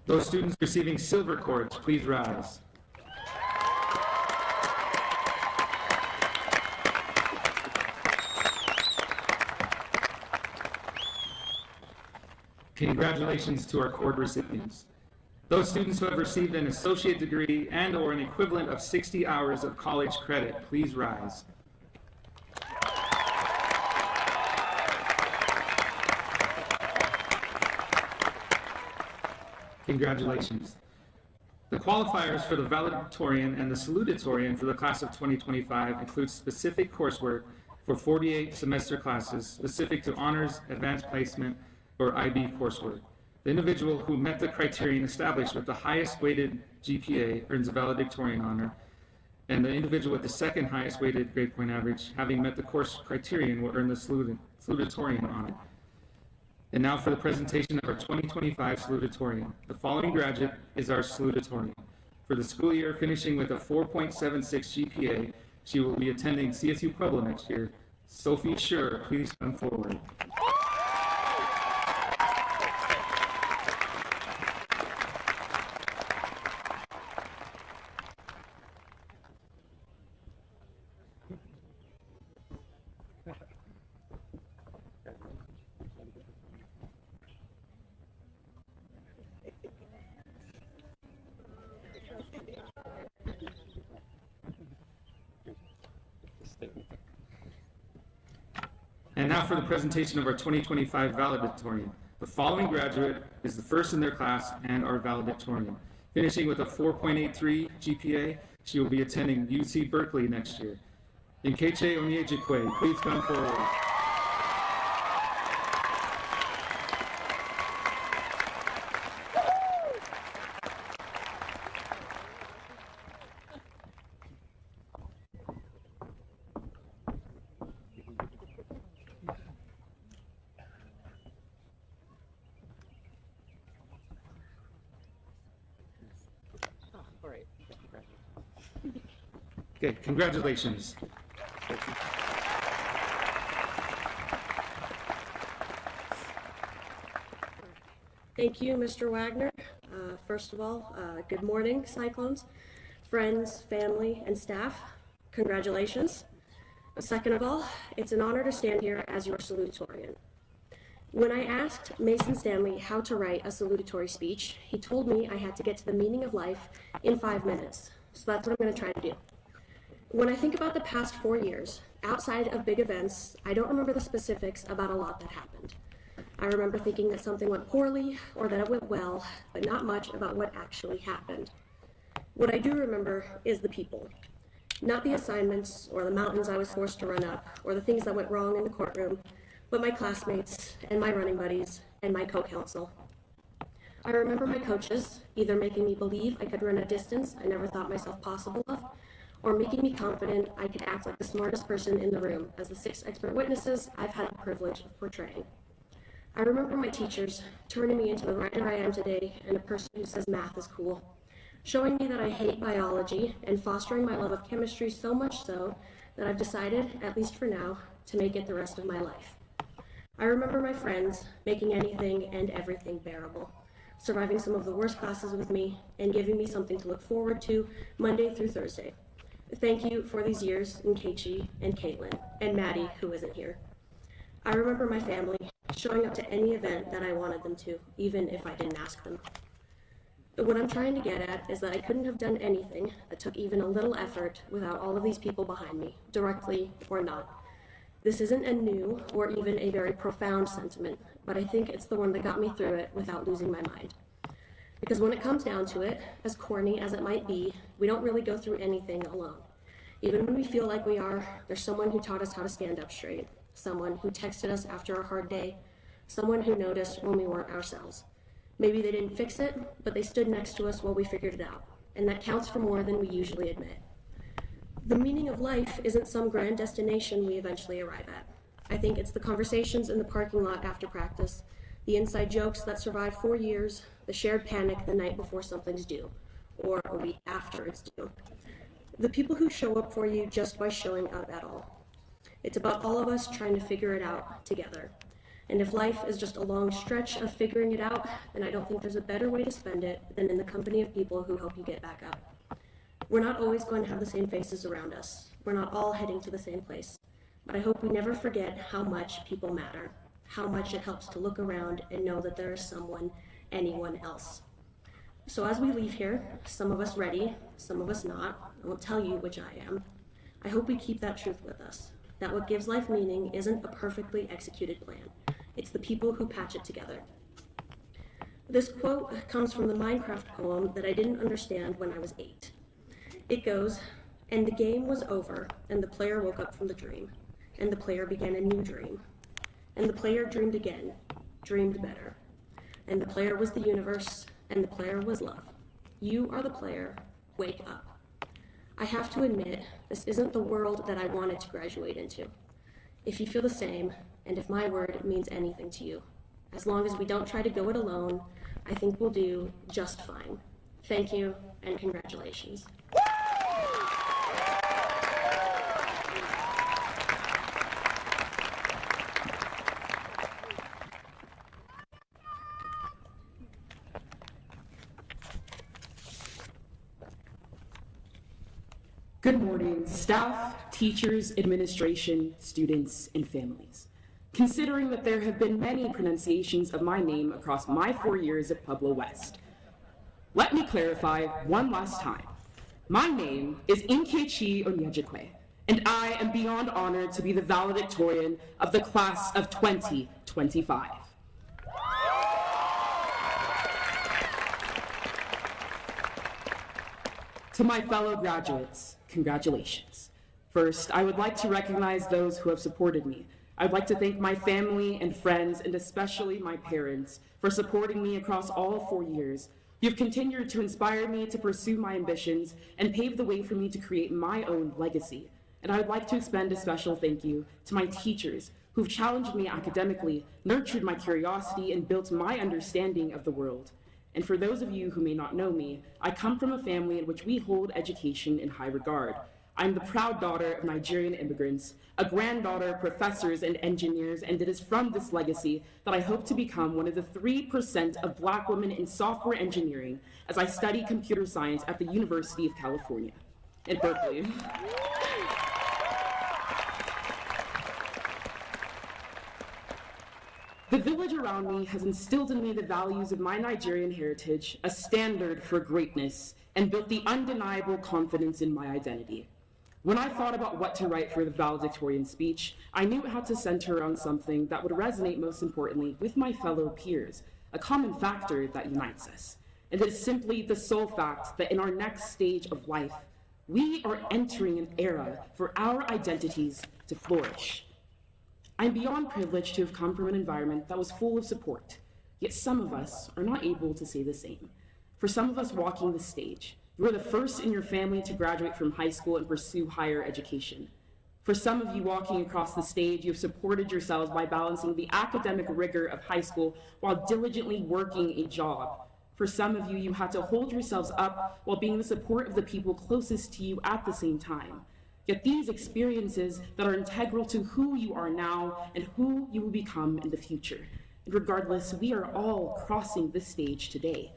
Those students receiving silver cords, please rise. Congratulations to our cord recipients. Those students who have received an associate degree and or an equivalent of 60 hours of college credit, please rise. Congratulations. The qualifiers for the Valedictorian and the Salutatorian for the class of 2025 include specific coursework for 48 semester classes specific to honors, advanced placement, or IB coursework. The individual who met the criterion established with the highest weighted GPA earns a valedictorian honor, and the individual with the second highest weighted grade point average, having met the course criterion, will earn the salutatorian honor. And now for the presentation of our 2025 salutatorian. The following graduate is our salutatorian. For the school year finishing with a 4.76 GPA, she will be attending CSU Pueblo next year. Sophie Schur, please come forward. And now for the presentation of our 2025 valedictorian. The following graduate is the first in their class and our valedictorian. Finishing with a 4.83 GPA, she will be attending UC Berkeley next year. Nkeche Onyejikwe, please come forward. Okay, congratulations. Thank you, Mr. Wagner. First of all, good morning, Cyclones, friends, family, and staff. Congratulations. Second of all, it's an honor to stand here as your salutatorian. When I asked Mason Stanley how to write a salutatory speech, he told me I had to get to the meaning of life in 5 minutes. So that's what I'm going to try to do. When I think about the past 4 years, outside of big events, I don't remember the specifics about a lot that happened. I remember thinking that something went poorly or that it went well, but not much about what actually happened. What I do remember is the people. Not the assignments or the mountains I was forced to run up or the things that went wrong in the courtroom, but my classmates and my running buddies and my co-counsel. I remember my coaches either making me believe I could run a distance I never thought myself possible of, or making me confident I could act like the smartest person in the room as the 6 expert witnesses I've had the privilege of portraying. I remember my teachers turning me into the writer I am today and a person who says math is cool, showing me that I hate biology and fostering my love of chemistry so much so that I've decided, at least for now, to make it the rest of my life. I remember my friends making anything and everything bearable, surviving some of the worst classes with me and giving me something to look forward to Monday through Thursday. Thank you for these years, Nkechi and Caitlin and Maddie, who isn't here. I remember my family showing up to any event that I wanted them to, even if I didn't ask them. But what I'm trying to get at is that I couldn't have done anything that took even a little effort without all of these people behind me, directly or not. This isn't a new or even a very profound sentiment, but I think it's the one that got me through it without losing my mind. Because when it comes down to it, as corny as it might be, we don't really go through anything alone. Even when we feel like we are, there's someone who taught us how to stand up straight, someone who texted us after a hard day, someone who noticed when we weren't ourselves. Maybe they didn't fix it, but they stood next to us while we figured it out, and that counts for more than we usually admit. The meaning of life isn't some grand destination we eventually arrive at. I think it's the conversations in the parking lot after practice, the inside jokes that survive 4 years, the shared panic the night before something's due, or a week after it's due. The people who show up for you just by showing up at all. It's about all of us trying to figure it out together. And if life is just a long stretch of figuring it out, then I don't think there's a better way to spend it than in the company of people who help you get back up. We're not always going to have the same faces around us. We're not all heading to the same place. But I hope we never forget how much people matter, how much it helps to look around and know that there is someone, anyone else. So as we leave here, some of us ready, some of us not, I won't tell you which I am, I hope we keep that truth with us, that what gives life meaning isn't a perfectly executed plan. It's the people who patch it together. This quote comes from the Minecraft poem that I didn't understand when I was 8. It goes, "And the game was over, and the player woke up from the dream, and the player began a new dream. And the player dreamed again, dreamed better. And the player was the universe, and the player was love. You are the player, wake up." I have to admit, this isn't the world that I wanted to graduate into. If you feel the same, and if my word means anything to you, as long as we don't try to go it alone, I think we'll do just fine. Thank you, and congratulations. Good morning, staff, teachers, administration, students, and families. Considering that there have been many pronunciations of my name across my 4 years at Pueblo West, let me clarify one last time. My name is Nkechi Onyejikwe, and I am beyond honored to be the valedictorian of the class of 2025. To my fellow graduates, congratulations. First, I would like to recognize those who have supported me. I'd like to thank my family and friends, and especially my parents, for supporting me across all 4 years. You've continued to inspire me to pursue my ambitions and pave the way for me to create my own legacy. And I would like to extend a special thank you to my teachers who've challenged me academically, nurtured my curiosity, and built my understanding of the world. And for those of you who may not know me, I come from a family in which we hold education in high regard. I'm the proud daughter of Nigerian immigrants, a granddaughter of professors and engineers, and it is from this legacy that I hope to become one of the 3% of Black women in software engineering as I study computer science at the University of California in Berkeley. The village around me has instilled in me the values of my Nigerian heritage, a standard for greatness, and built the undeniable confidence in my identity. When I thought about what to write for the valedictorian speech, I knew it had to center around something that would resonate most importantly with my fellow peers, a common factor that unites us. And it is simply the sole fact that in our next stage of life, we are entering an era for our identities to flourish. I'm beyond privileged to have come from an environment that was full of support, yet some of us are not able to say the same. For some of us walking the stage, you are the first in your family to graduate from high school and pursue higher education. For some of you walking across the stage, you have supported yourselves by balancing the academic rigor of high school while diligently working a job. For some of you, you had to hold yourselves up while being the support of the people closest to you at the same time. Yet these experiences that are integral to who you are now and who you will become in the future. And regardless, we are all crossing this stage today.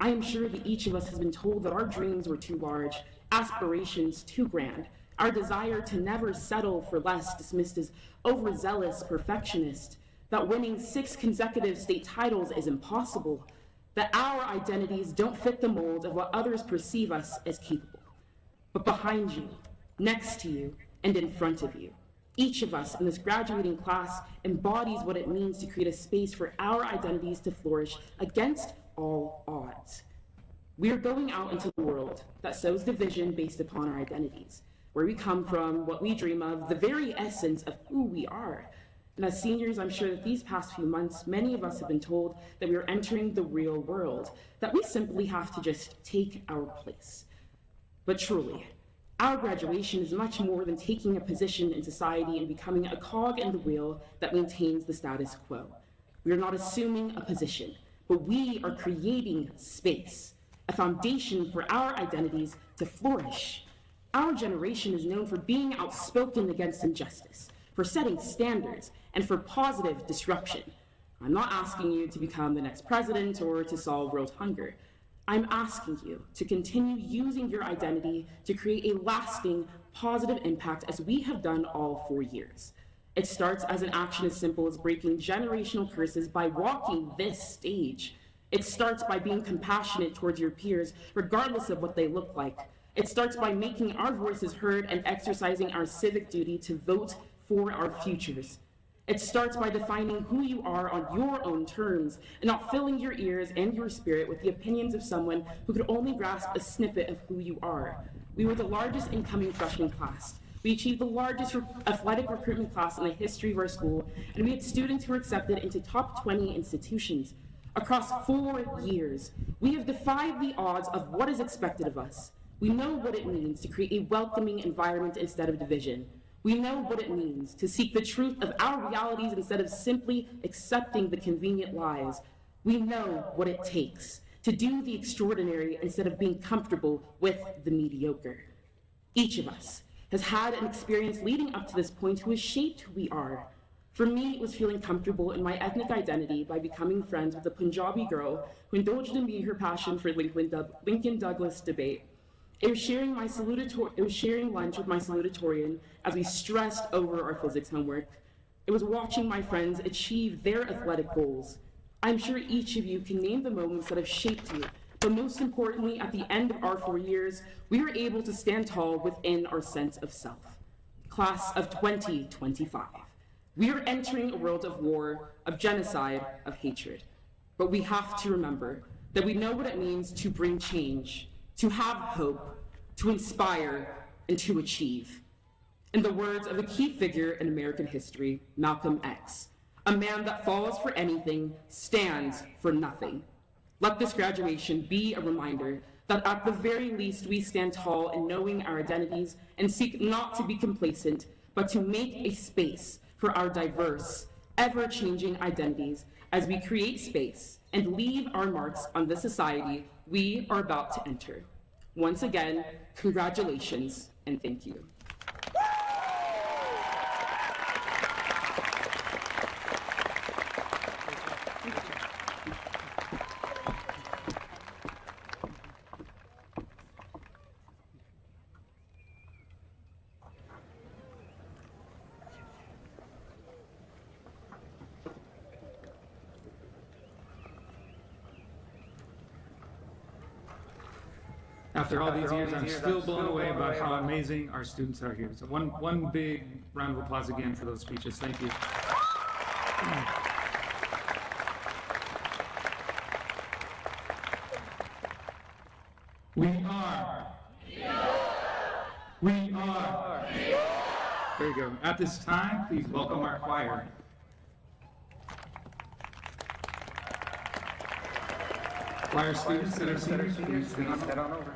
I am sure that each of us has been told that our dreams were too large, aspirations too grand, our desire to never settle for less dismissed as overzealous perfectionist, that winning 6 consecutive state titles is impossible, that our identities don't fit the mold of what others perceive us as capable. But behind you, next to you, and in front of you, each of us in this graduating class embodies what it means to create a space for our identities to flourish against all odds. We are going out into the world that sows division based upon our identities, where we come from, what we dream of, the very essence of who we are. And as seniors, I'm sure that these past few months, many of us have been told that we are entering the real world, that we simply have to just take our place. But truly, our graduation is much more than taking a position in society and becoming a cog in the wheel that maintains the status quo. We are not assuming a position, but we are creating space, a foundation for our identities to flourish. Our generation is known for being outspoken against injustice, for setting standards, and for positive disruption. I'm not asking you to become the next president or to solve world hunger. I'm asking you to continue using your identity to create a lasting, positive impact as we have done all 4 years. It starts as an action as simple as breaking generational curses by walking this stage. It starts by being compassionate towards your peers, regardless of what they look like. It starts by making our voices heard and exercising our civic duty to vote for our futures. It starts by defining who you are on your own terms and not filling your ears and your spirit with the opinions of someone who could only grasp a snippet of who you are. We were the largest incoming freshman class. We achieved the largest athletic recruitment class in the history of our school, and we had students who were accepted into top 20 institutions. Across 4 years, we have defied the odds of what is expected of us. We know what it means to create a welcoming environment instead of division. We know what it means to seek the truth of our realities instead of simply accepting the convenient lies. We know what it takes to do the extraordinary instead of being comfortable with the mediocre. Each of us has had an experience leading up to this point who has shaped who we are. For me, it was feeling comfortable in my ethnic identity by becoming friends with a Punjabi girl who indulged in me her passion for Lincoln Douglas debate. It was sharing lunch with my salutatorian as we stressed over our physics homework. It was watching my friends achieve their athletic goals. I'm sure each of you can name the moments that have shaped you, but most importantly, at the end of our 4 years, we were able to stand tall within our sense of self. Class of 2025. We are entering a world of war, of genocide, of hatred. But we have to remember that we know what it means to bring change, to have hope, to inspire, and to achieve. In the words of a key figure in American history, Malcolm X, a man that falls for anything, stands for nothing. Let this graduation be a reminder that at the very least we stand tall in knowing our identities and seek not to be complacent, but to make a space for our diverse, ever-changing identities as we create space and leave our marks on the society we are about to enter. Once again, congratulations, and thank you. After all these years, I'm still blown away about how amazing our students are here. So one big round of applause again for those speeches. Thank you. We are. We are. There you go. At this time, please welcome our choir. Choir students that are seniors, please head on over.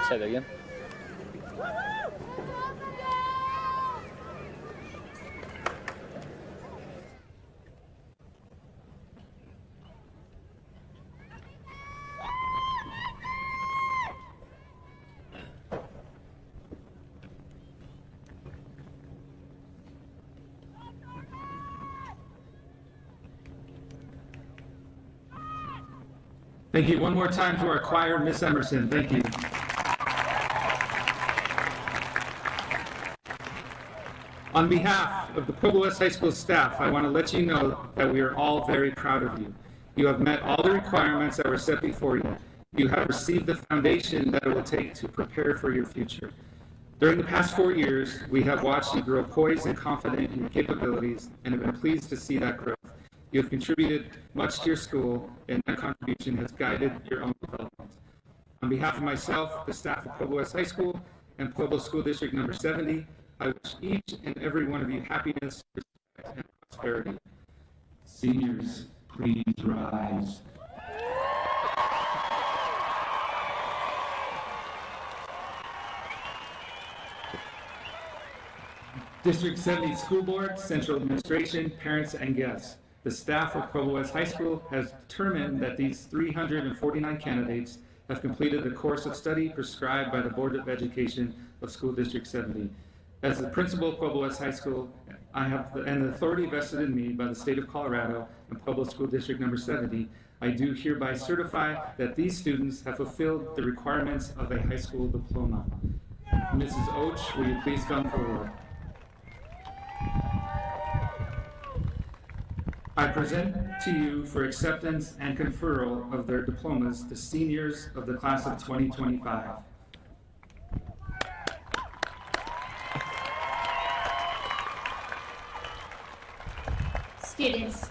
Say that again. Thank you. One more time to our choir, Miss Emerson. Thank you. On behalf of the PWHS High School staff, I want to let you know that we are all very proud of you. You have met all the requirements that were set before you. You have received the foundation that it will take to prepare for your future. During the past 4 years, we have watched you grow poised and confident in your capabilities and have been pleased to see that growth. You have contributed much to your school, and that contribution has guided your own development. On behalf of myself, the staff of PWHS High School, and Pueblo School District number 70, I wish each and every one of you happiness, respect, and prosperity. Seniors, please rise. District 70 School Board, Central Administration, parents, and guests. The staff of PWHS High School has determined that these 349 candidates have completed the course of study prescribed by the Board of Education of School District 70. As the principal of PWHS High School, I have the authority vested in me by the state of Colorado and Pueblo School District number 70. I do hereby certify that these students have fulfilled the requirements of a high school diploma. Mrs. Och, will you please come forward? I present to you for acceptance and conferral of their diplomas the seniors of the class of 2025. Students,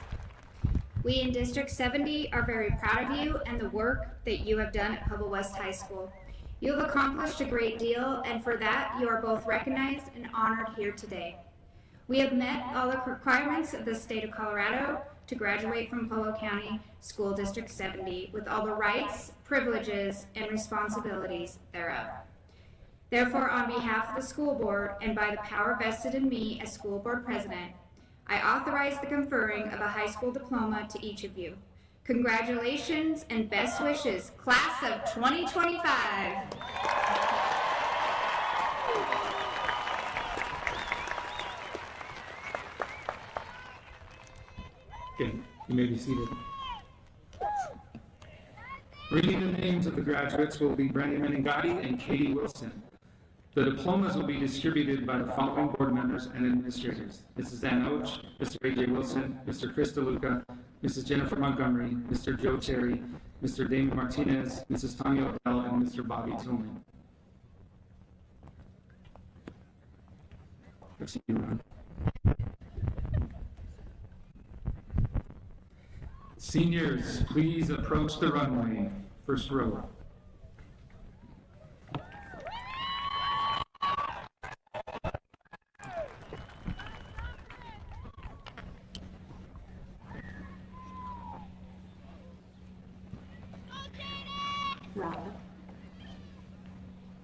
we in District 70 are very proud of you and the work that you have done at PWHS High School. You have accomplished a great deal, and for that you are both recognized and honored here today. We have met all the requirements of the state of Colorado to graduate from Pueblo County School District 70 with all the rights, privileges, and responsibilities thereof. Therefore, on behalf of the school board and by the power vested in me as school board president, I authorize the conferring of a high school diploma to each of you. Congratulations and best wishes, class of 2025. Okay, you may be seated. Reading the names of the graduates will be Brandon Meningati and Katie Wilson. The diplomas will be distributed by the following board members and administrators: Mrs. Ann Och, Mr. A.J. Wilson, Mr. Chris DeLuca, Mrs. Jennifer Montgomery, Mr. Joe Cherry, Mr. Damon Martinez, Mrs. Tanya Odell, and Mr. Bobby Tillman. Let's see you, Ron. Seniors, please approach the runway. First row.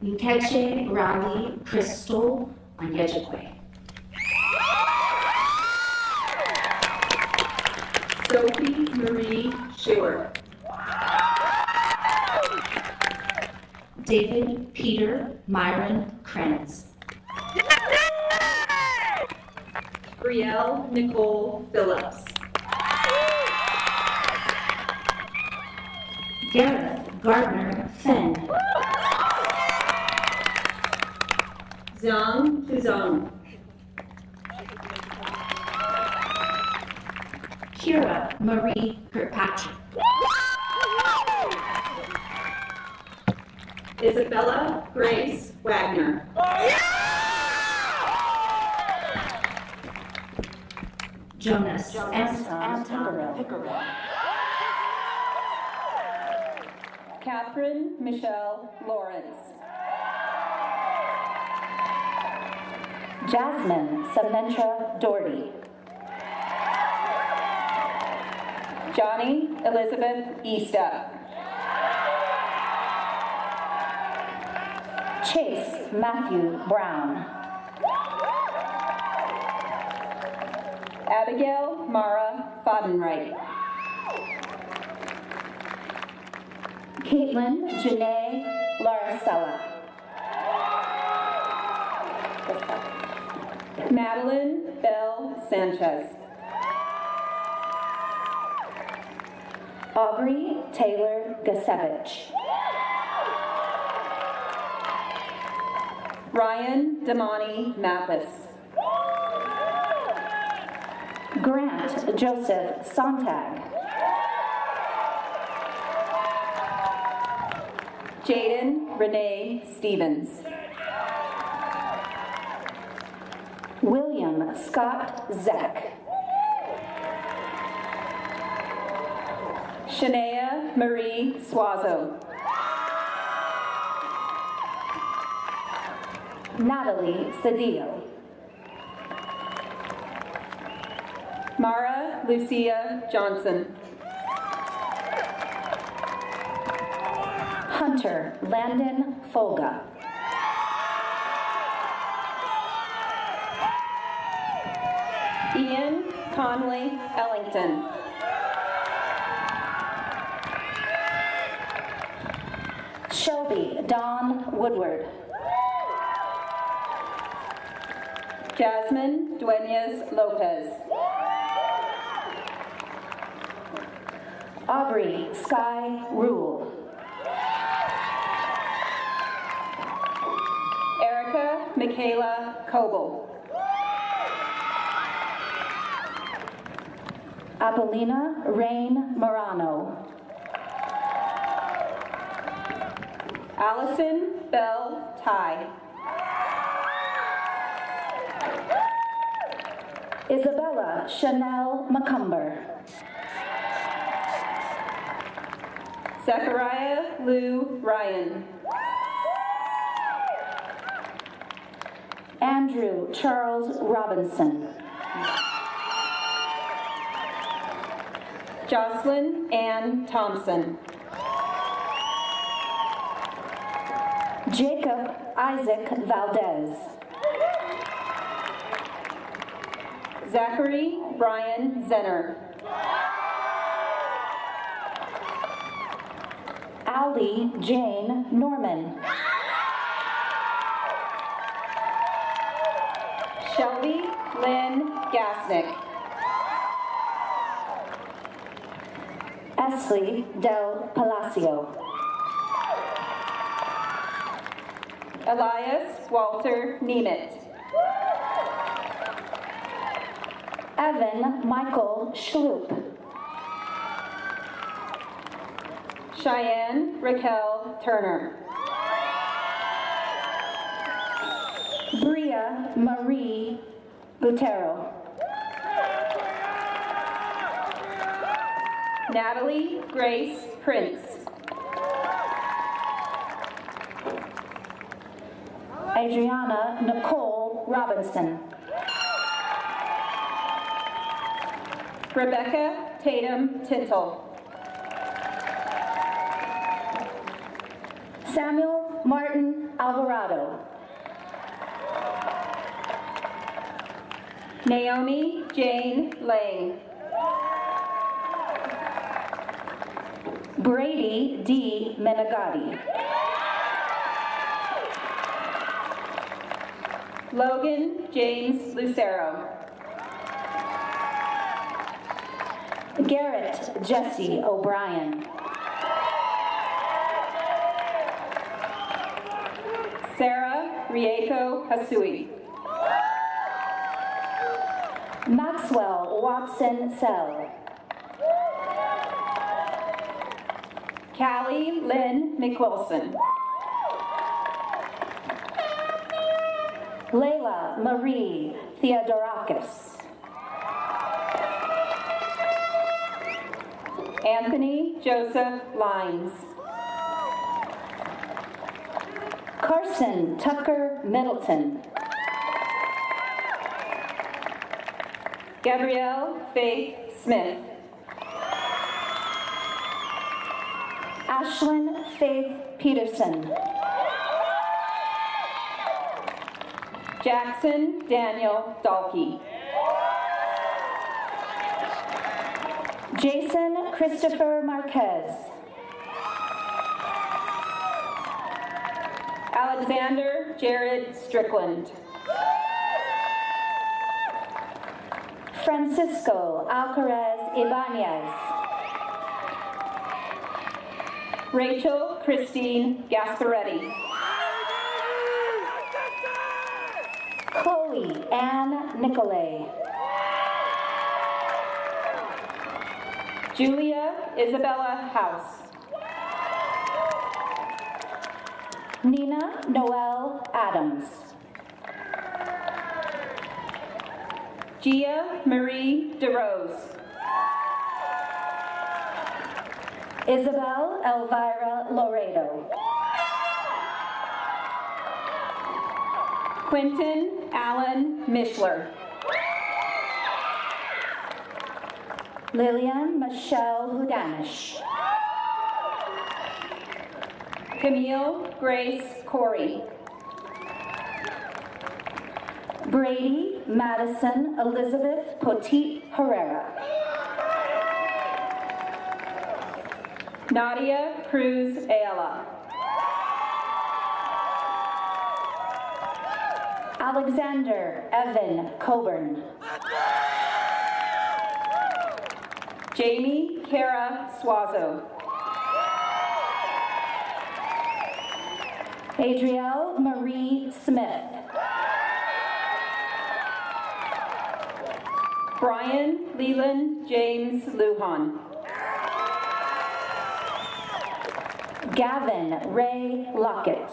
Nkeche Raleigh Crystal Onyejikwe. Sophie Marie Schuer. David Peter Myron Krenz. Brielle Nicole Phillips. Gareth Gardner Fenn. Zhang Fuzong. Kira Marie Kirkpatrick. Isabella Grace Wagner. Jonas Anton Pickerel. Catherine Michelle Lawrence. Jasmine Samantha Doherty. Johnny Elizabeth Easta. Chase Matthew Brown. Abigail Mara Fadenwright. Caitlin Janae Laracella. Madeline Bell Sanchez. Aubrey Taylor Gasevich. Ryan Damani Mathis. Grant Joseph Sontag. Jaden Renee Stevens. William Scott Zeck. Shania Marie Swazo. Natalie Cedillo. Mara Lucia Johnson. Hunter Landon Folga. Ian Conley Ellington. Shelby Dawn Woodward. Jasmine Duenas Lopez. Aubrey Sky Rule. Erica Michaela Coble. Apolina Rain Morano. Allison Bell Ty. Isabella Chanel McCumber. Zachariah Lou Ryan. Andrew Charles Robinson. Jocelyn Ann Thompson. Jacob Isaac Valdez. Zachary Brian Zenner. Ali Jane Norman. Shelby Lynn Gasnick. Esley Del Palacio. Elias Walter Nemeth. Evan Michael Schloop. Cheyenne Raquel Turner. Bria Marie Butero. Natalie Grace Prince. Adriana Nicole Robinson. Rebecca Tatum Tintle. Samuel Martin Alvarado. Naomi Jane Lang. Brady D. Menegatti. Logan James Lucero. Garrett Jesse O'Brien. Sarah Rieko Hasui. Maxwell Watson Sell. Callie Lynn McWilson. Layla Marie Theodorakis. Anthony Joseph Lines. Carson Tucker Middleton. Gabrielle Faith Smith. Ashlyn Faith Peterson. Jackson Daniel Dalkey. Jason Christopher Marquez. Alexander Jared Strickland. Francisco Alcaraz Ibanez. Rachel Christine Gasparetti. Chloe Ann Nicolay. Julia Isabella House. Nina Noel Adams. Gia Marie DeRose. Isabel Elvira Loredo. Quentin Allen Mishler. Lillian Michelle Hudanish. Camille Grace Corey. Brady Madison Elizabeth Poteet Herrera. Nadia Cruz Ayala. Alexander Evan Coburn. Jamie Kara Swazo. Adrielle Marie Smith. Brian Leland James Lujan. Gavin Ray Lockett.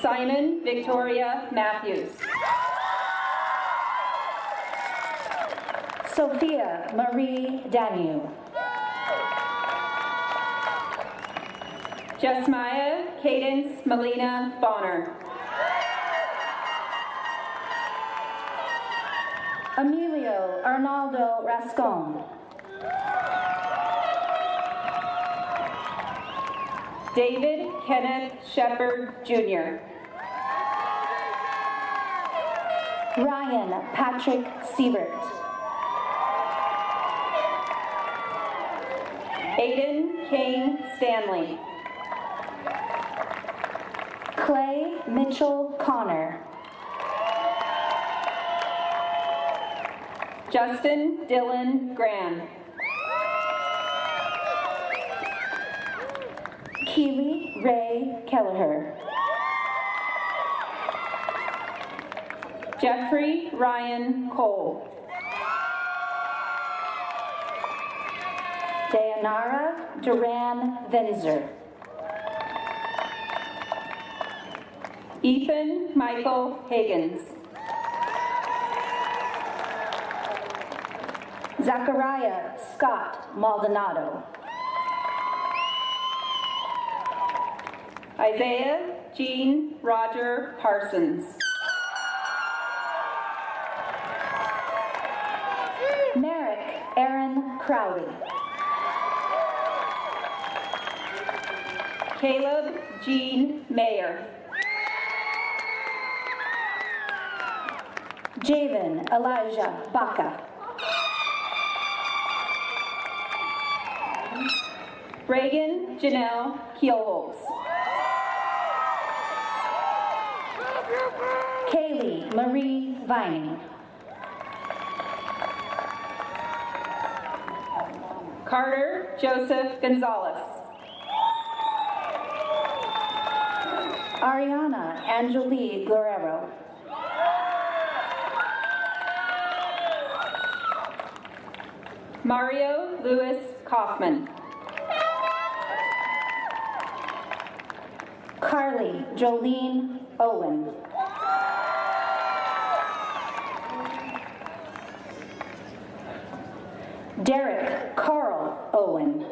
Simon Victoria Matthews. Sophia Marie Danu. Jesmiah Cadence Melina Bonner. Emilio Arnaldo Rascon. David Kenneth Shepard Jr. Ryan Patrick Siebert. Aiden Kane Stanley. Clay Mitchell Connor. Justin Dylan Graham. Keely Ray Kelleher. Jeffrey Ryan Cole. Dayanara Duran Venzer. Ethan Michael Higgins. Zachariah Scott Maldonado. Isaiah Jean Roger Parsons. Merrick Aaron Crowley. Caleb Jean Mayer. Javen Elijah Baca. Reagan Janelle Keelholz. Kaylee Marie Vining. Carter Joseph Gonzalez. Ariana Angelique Guerrero. Mario Lewis Kaufman. Carly Jolene Owen. Derek Carl Owen.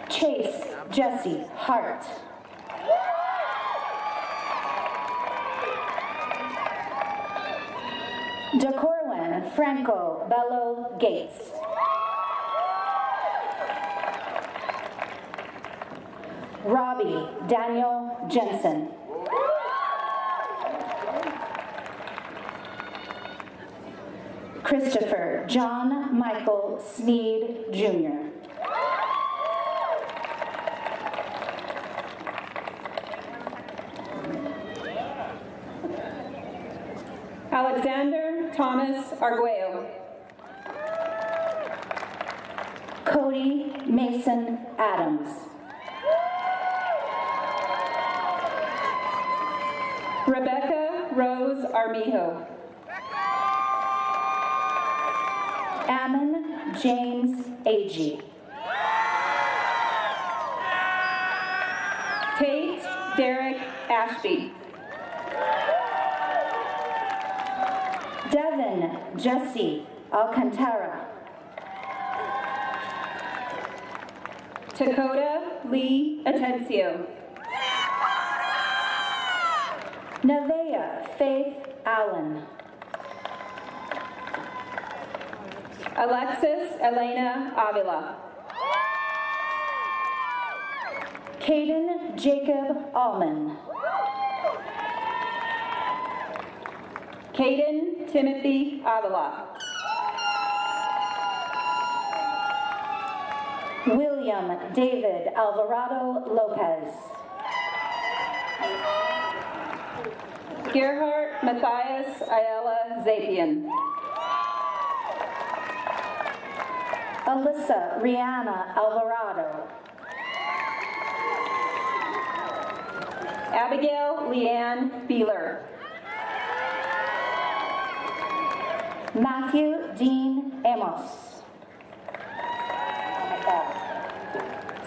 Chase Jesse Hart. DeCorwin Franco Bello Gates. Robbie Daniel Jensen. Christopher John Michael Sneed, Jr. Alexander Thomas Arguello. Cody Mason Adams. Rebecca Rose Armijo. Ammon James Agee. Tate Derek Ashby. Devin Jesse Alcantara. Dakota Lee Atencio. Nevaeh Faith Allen. Alexis Elena Avila. Caden Jacob Allman. Caden Timothy Avila. William David Alvarado Lopez. Gerhard Matthias Ayala Zapian. Alyssa Rihanna Alvarado. Abigail Leanne Beeler. Matthew Dean Amos.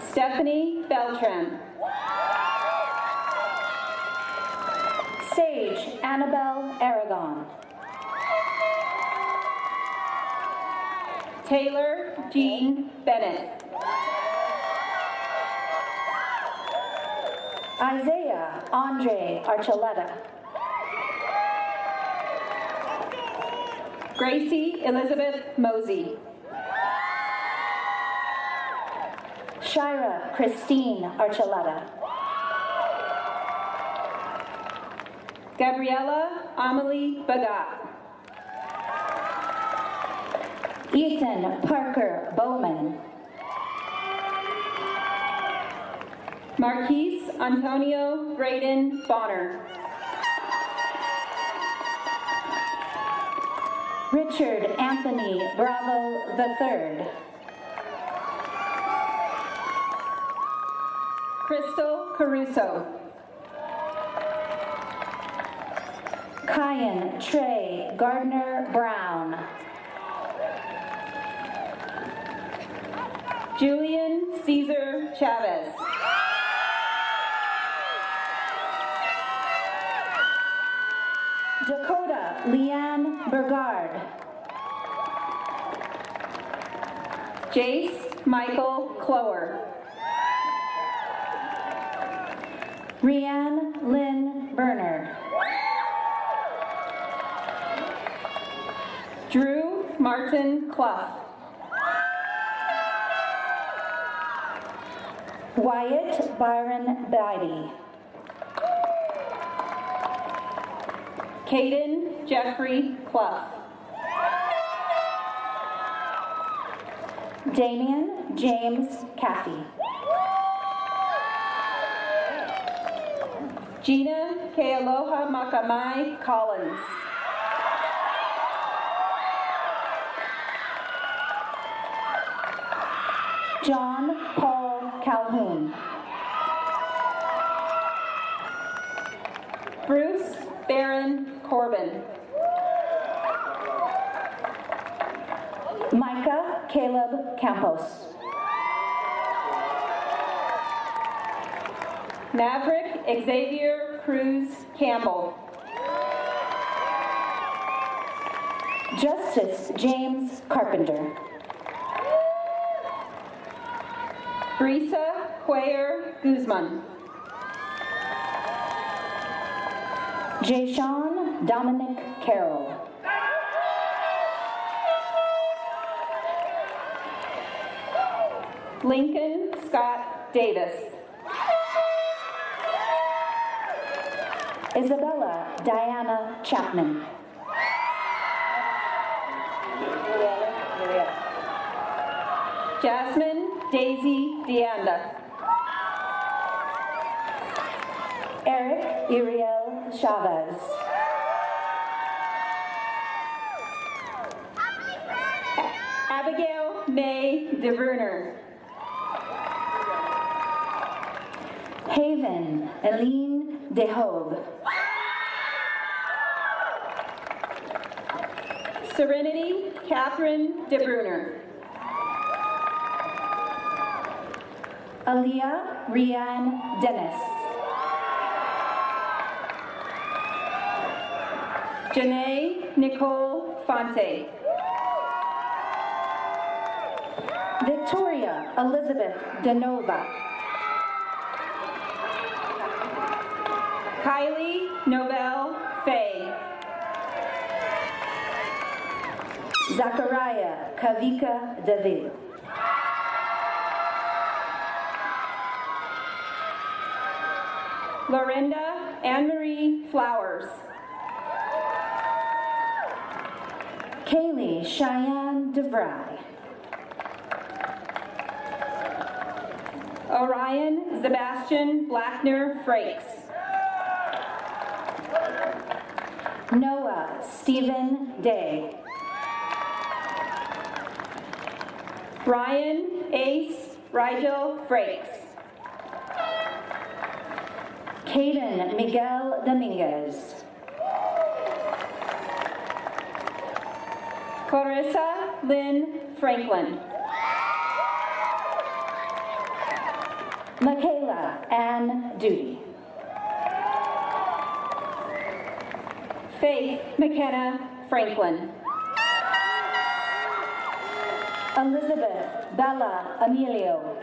Stephanie Beltran. Sage Annabelle Aragon. Taylor Jean Bennett. Isaiah Andre Archuleta. Gracie Elizabeth Mosey. Shira Christine Archuleta. Gabriella Amelie Bagat. Ethan Parker Bowman. Marquise Antonio Braden Bonner. Richard Anthony Bravo III. Crystal Caruso. Kyan Trey Gardner Brown. Julian Caesar Chavez. Dakota Leanne Burgard. Jace Michael Clower. Rianne Lynn Berner. Drew Martin Clough. Wyatt Byron Beide. Caden Jeffrey Clough. Damian James Caffey. Gina Kealoha Makamai Collins. John Paul Calhoun. Bruce Barron Corbin. Micah Caleb Campos. Maverick Xavier Cruz Campbell. Justice James Carpenter. Brisa Cuellar Guzman. Jayshawn Dominic Carroll. Lincoln Scott Davis. Isabella Diana Chapman. Jasmine Daisy Deanda. Eric Uriel Chavez. Abigail May DeVerner. Haven Eileen DeHogue. Serenity Catherine DeBruner. Aaliyah Rianne Dennis. Janae Nicole Fonte. Victoria Elizabeth DeNova. Kylie Novell Faye. Zachariah Kavika David. Lorinda Anne-Marie Flowers. Kaylee Cheyenne DeVry. Orion Sebastian Blackner Frakes. Noah Stephen Day. Ryan Ace Rigel Frakes. Caden Miguel Dominguez. Clarissa Lynn Franklin. Michaela Ann Duty. Faith McKenna Franklin. Elizabeth Bella Emilio.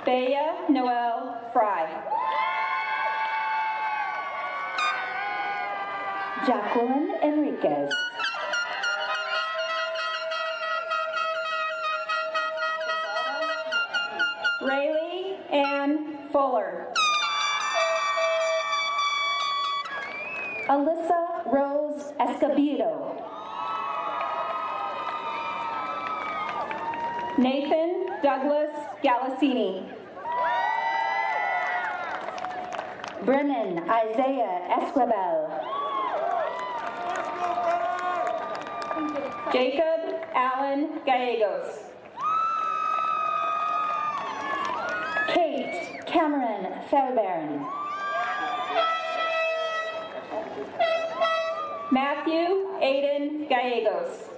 Bea Noel Fry. Jacqueline Enriquez. Rayleigh Ann Fuller. Alyssa Rose Escobedo. Nathan Douglas Galasini. Brennan Isaiah Esquivel. Jacob Allen Gallegos. Kate Cameron Fairbairn. Matthew Aiden Gallegos.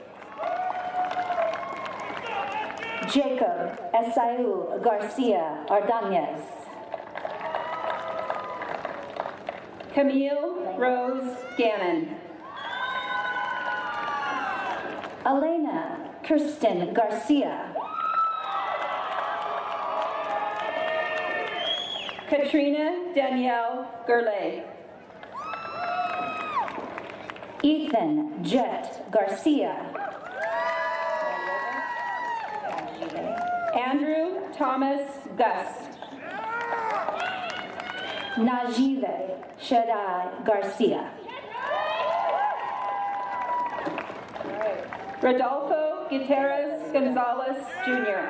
Jacob Esau Garcia Ordonez. Camille Rose Gannon. Elena Kirsten Garcia. Katrina Danielle Gurley. Ethan Jet Garcia. Andrew Thomas Gust. Najive Shaddai Garcia. Rodolfo Gutierrez Gonzalez Jr.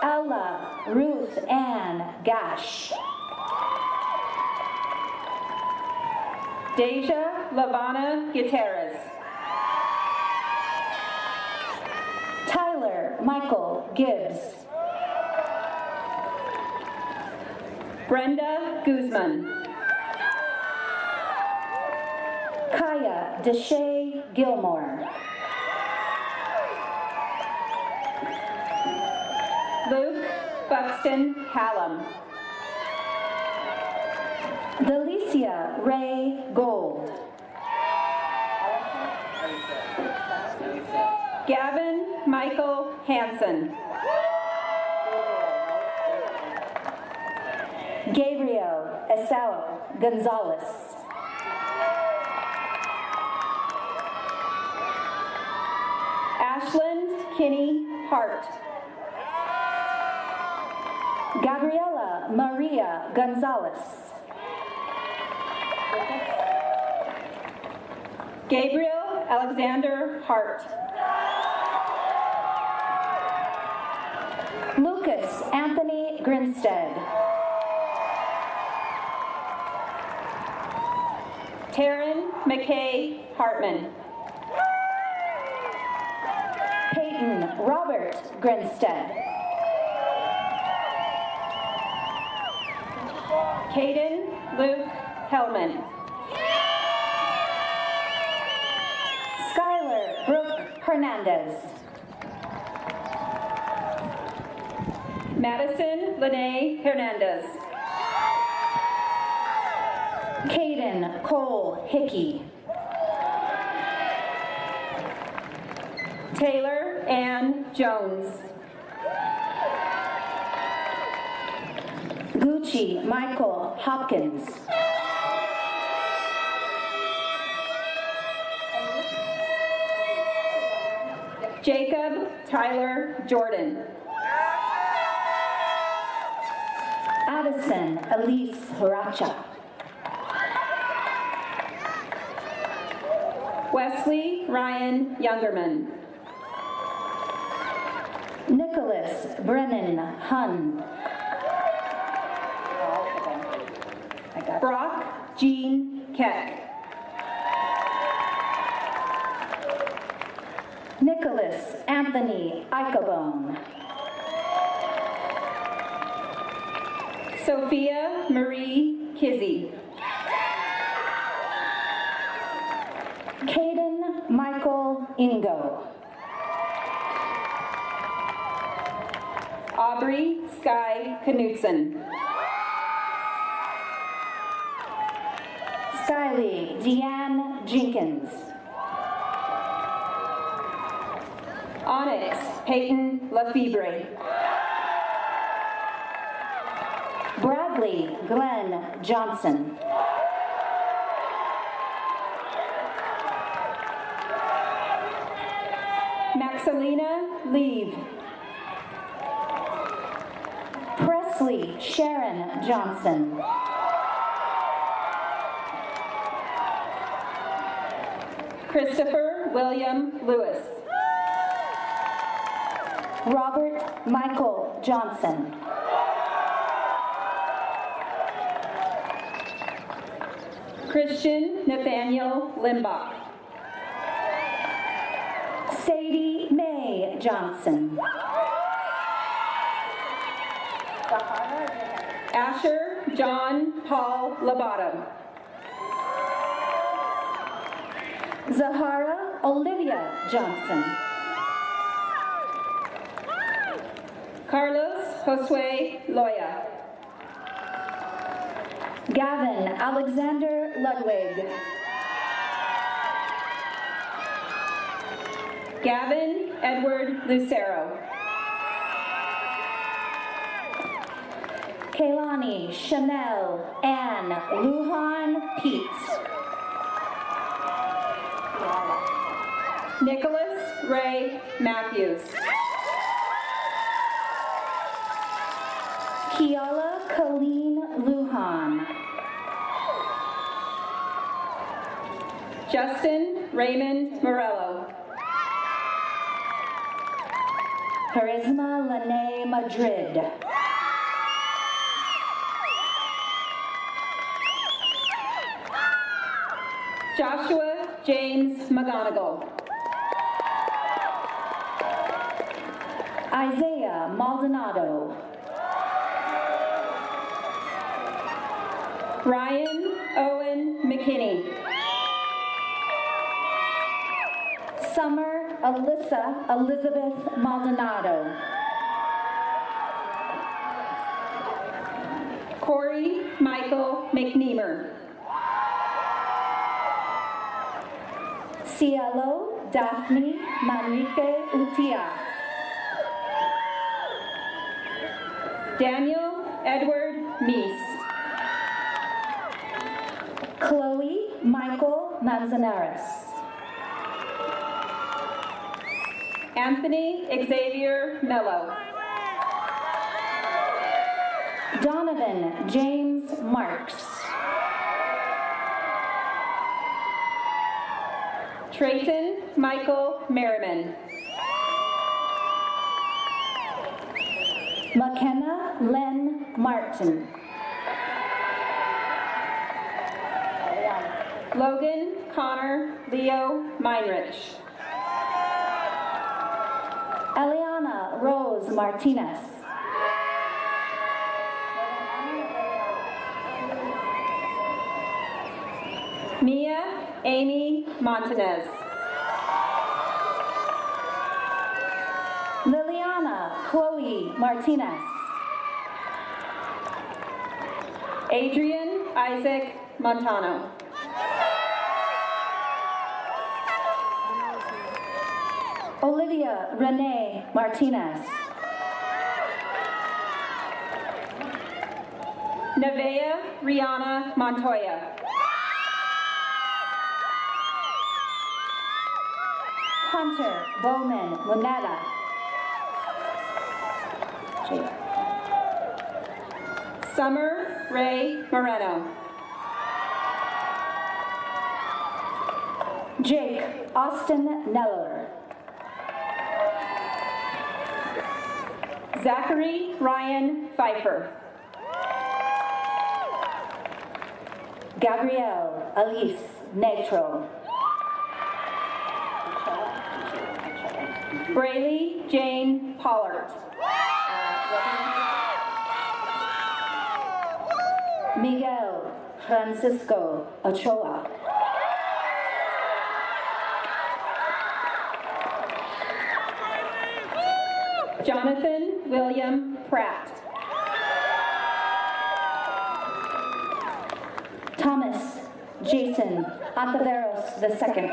Ella Ruth Ann Gash. Deja Lavana Gutierrez. Tyler Michael Gibbs. Brenda Guzman. Kaya Deshay Gilmore. Luke Buxton Hallam. Delicia Ray Gold. Gavin Michael Hansen. Gabriel Esau Gonzalez. Ashland Kinney Hart. Gabriela Maria Gonzalez. Gabriel Alexander Hart. Lucas Anthony Grinstead. Taryn McKay Hartman. Peyton Robert Grinstead. Caden Luke Hellman. Skylar Brooke Hernandez. Madison Lene Hernandez. Caden Cole Hickey. Taylor Ann Jones. Gucci Michael Hopkins. Jacob Tyler Jordan. Addison Elise Horacha. Wesley Ryan Youngerman. Nicholas Brennan Hun. Brock Jean Keck. Nicholas Anthony Ichabone. Sophia Marie Kizzy. Caden Michael Ingo. Aubrey Sky Knutson. Skyly Deanne Jenkins. Onyx Peyton Lefebvre. Bradley Glenn Johnson. Maxalina Leave. Presley Sharon Johnson. Christopher William Lewis. Robert Michael Johnson. Christian Nathaniel Limbach. Sadie Mae Johnson. Asher John Paul Lobato. Zahara Olivia Johnson. Carlos Josue Loya. Gavin Alexander Ludwig. Gavin Edward Lucero. Kaylani Chanel Ann Lujan Peets. Nicholas Ray Matthews. Kiala Colleen Lujan. Justin Raymond Morello. Charisma Lene Madrid. Joshua James McGonigal. Isaiah Maldonado. Ryan Owen McKinney. Summer Alyssa Elizabeth Maldonado. Corey Michael McNeamer. Cielo Daphne Manrique Utia. Daniel Edward Meese. Chloe Michael Manzanares. Anthony Xavier Mello. Donovan James Marks. Trayton Michael Merriman. McKenna Lynn Martin. Logan Connor Leo Meinrich. Eliana Rose Martinez. Mia Amy Montanez. Liliana Chloe Martinez. Adrian Isaac Montano. Olivia Renee Martinez. Nevaeh Rihanna Montoya. Hunter Bowman Lunetta. Summer Ray Moreno. Jake Austin Neller. Zachary Ryan Pfeiffer. Gabrielle Elise Natro. Braylee Jane Pollard. Miguel Francisco Ochoa. Jonathan William Pratt. Thomas Jason Ataveros II.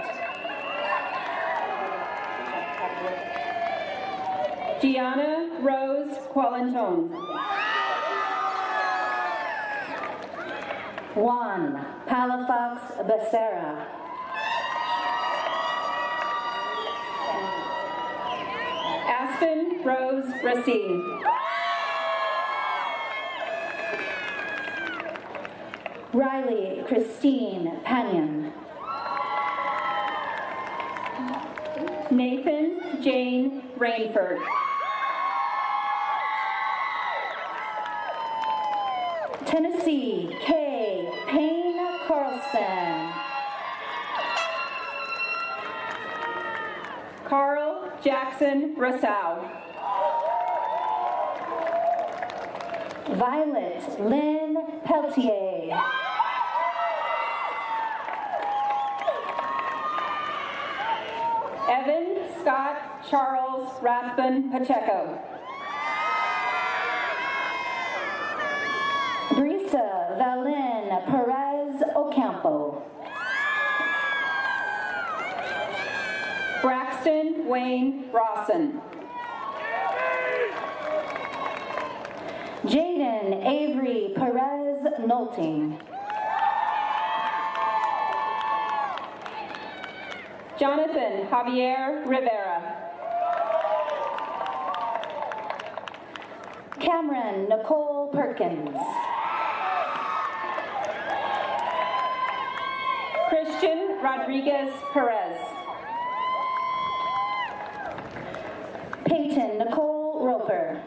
Gianna Rose Qualentone. Juan Palafox Becerra. Aspen Rose Racine. Riley Christine Panion. Nathan Jane Rainford. Tennessee K. Payne Carlson. Carl Jackson Rousseau. Violet Lynn Peltier. Evan Scott Charles Rathbun Pacheco. Brisa Valin Perez Ocampo. Braxton Wayne Rawson. Jaden Avery Perez Nolting. Jonathan Javier Rivera. Cameron Nicole Perkins. Christian Rodriguez Perez. Peyton Nicole Roper.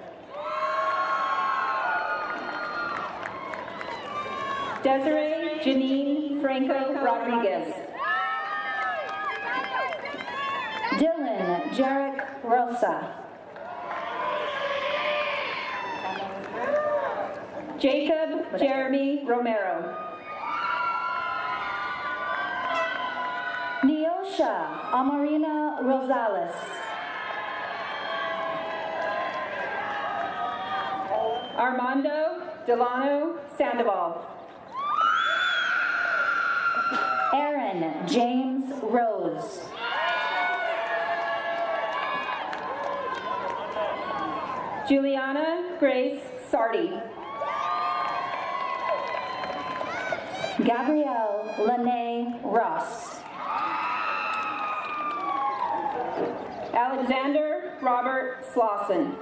Desiree Janine Franco Rodriguez. Dylan Jarek Rosa. Jacob Jeremy Romero. Neosha Amarina Rosales. Armando Delano Sandoval. Aaron James Rose. Juliana Grace Sardi. Gabrielle Lene Ross. Alexander Robert Slauson.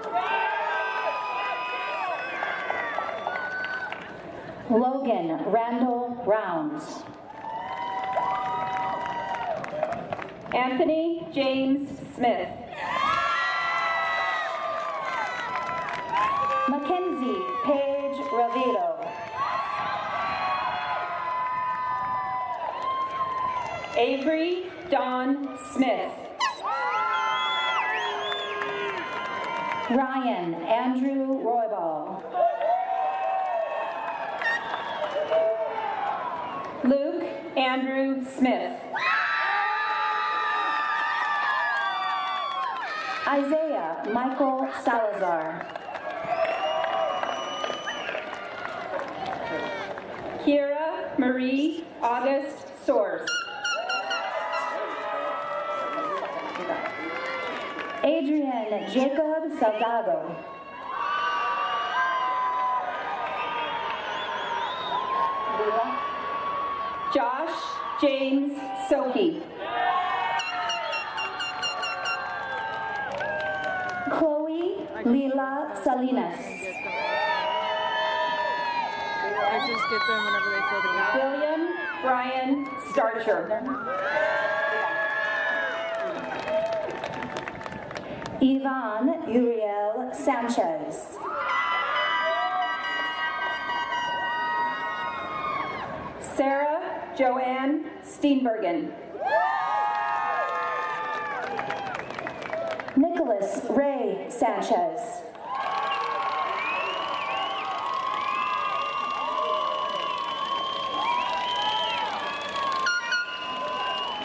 Logan Randall Rounds. Anthony James Smith. Mackenzie Paige Ravito. Avery Dawn Smith. Ryan Andrew Roybal. Luke Andrew Smith. Isaiah Michael Salazar. Kira Marie August Soares. Adrian Jacob Salgado. Josh James Soki. Chloe Lila Salinas. I just get them whenever they throw the gap. William Brian Starcher. Ivan Uriel Sanchez. Sarah Joanne Steenbergen. Nicholas Ray Sanchez.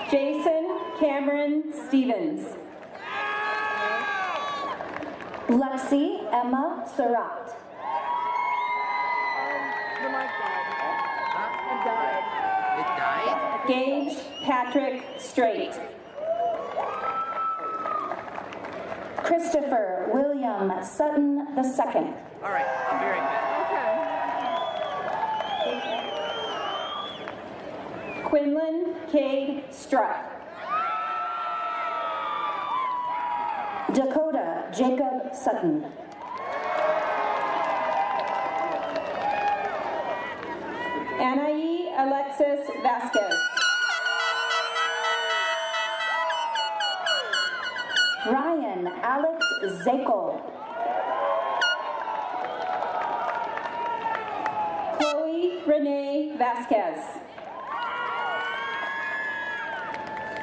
Jason Cameron Stevens. Lexi Emma Surratt. The mic died. It died. It died? Gage Patrick Strait. Christopher William Sutton II. All right, I'll be right back. Okay. Quinlan Cade Struck. Dakota Jacob Sutton. Anaí Alexis Vasquez. Ryan Alex Zakel. Chloe Renee Vasquez.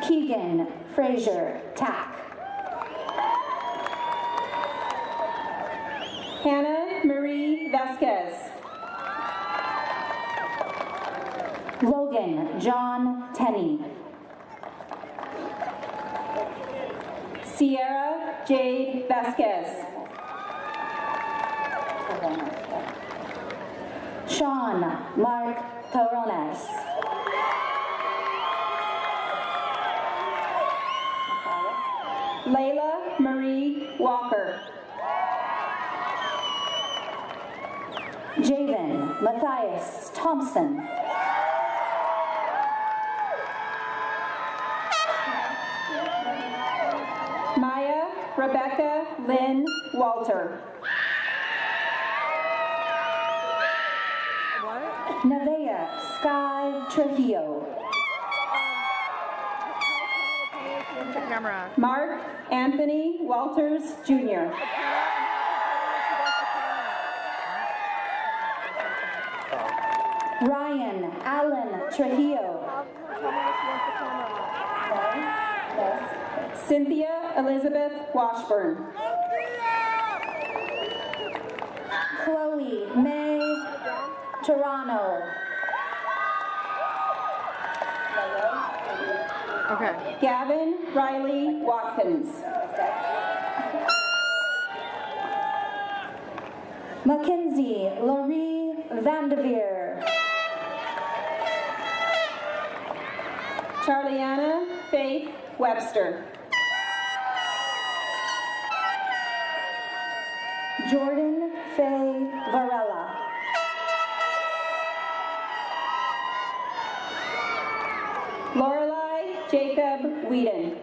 Keegan Frazier Tack. Hannah Marie Vasquez. Logan John Tenney. Sierra Jade Vasquez. Sean Mark Torones. Layla Marie Walker. Javen Matthias Thompson. Maya Rebecca Lynn Walter. Nevaeh Sky Trujillo. Camera. Mark Anthony Walters Jr. Ryan Allen Trujillo. Cynthia Elizabeth Washburn. Chloe May Toronto. Okay. Gavin Riley Watkins. Mackenzie Laurie Vandeveer. Charliana Faith Webster. Jordan Faye Varela. Lorelei Jacob Whedon.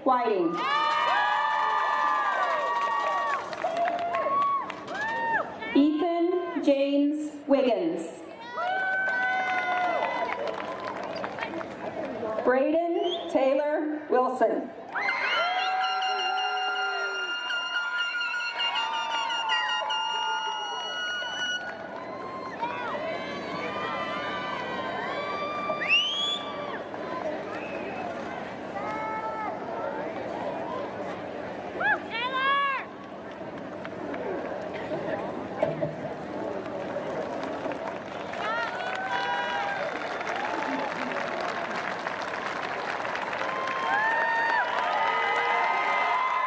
Whiting. Ethan James Wiggins. Braden Taylor Wilson.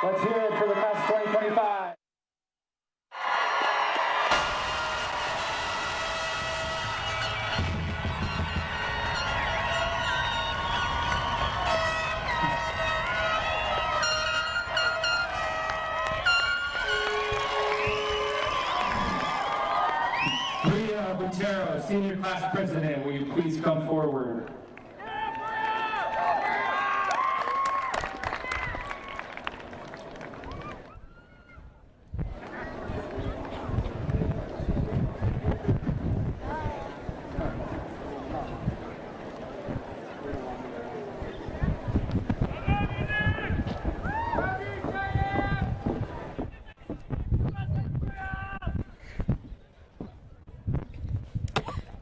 Let's hear it for the class of 2025. Maria Botero, Senior Class President, will you please come forward?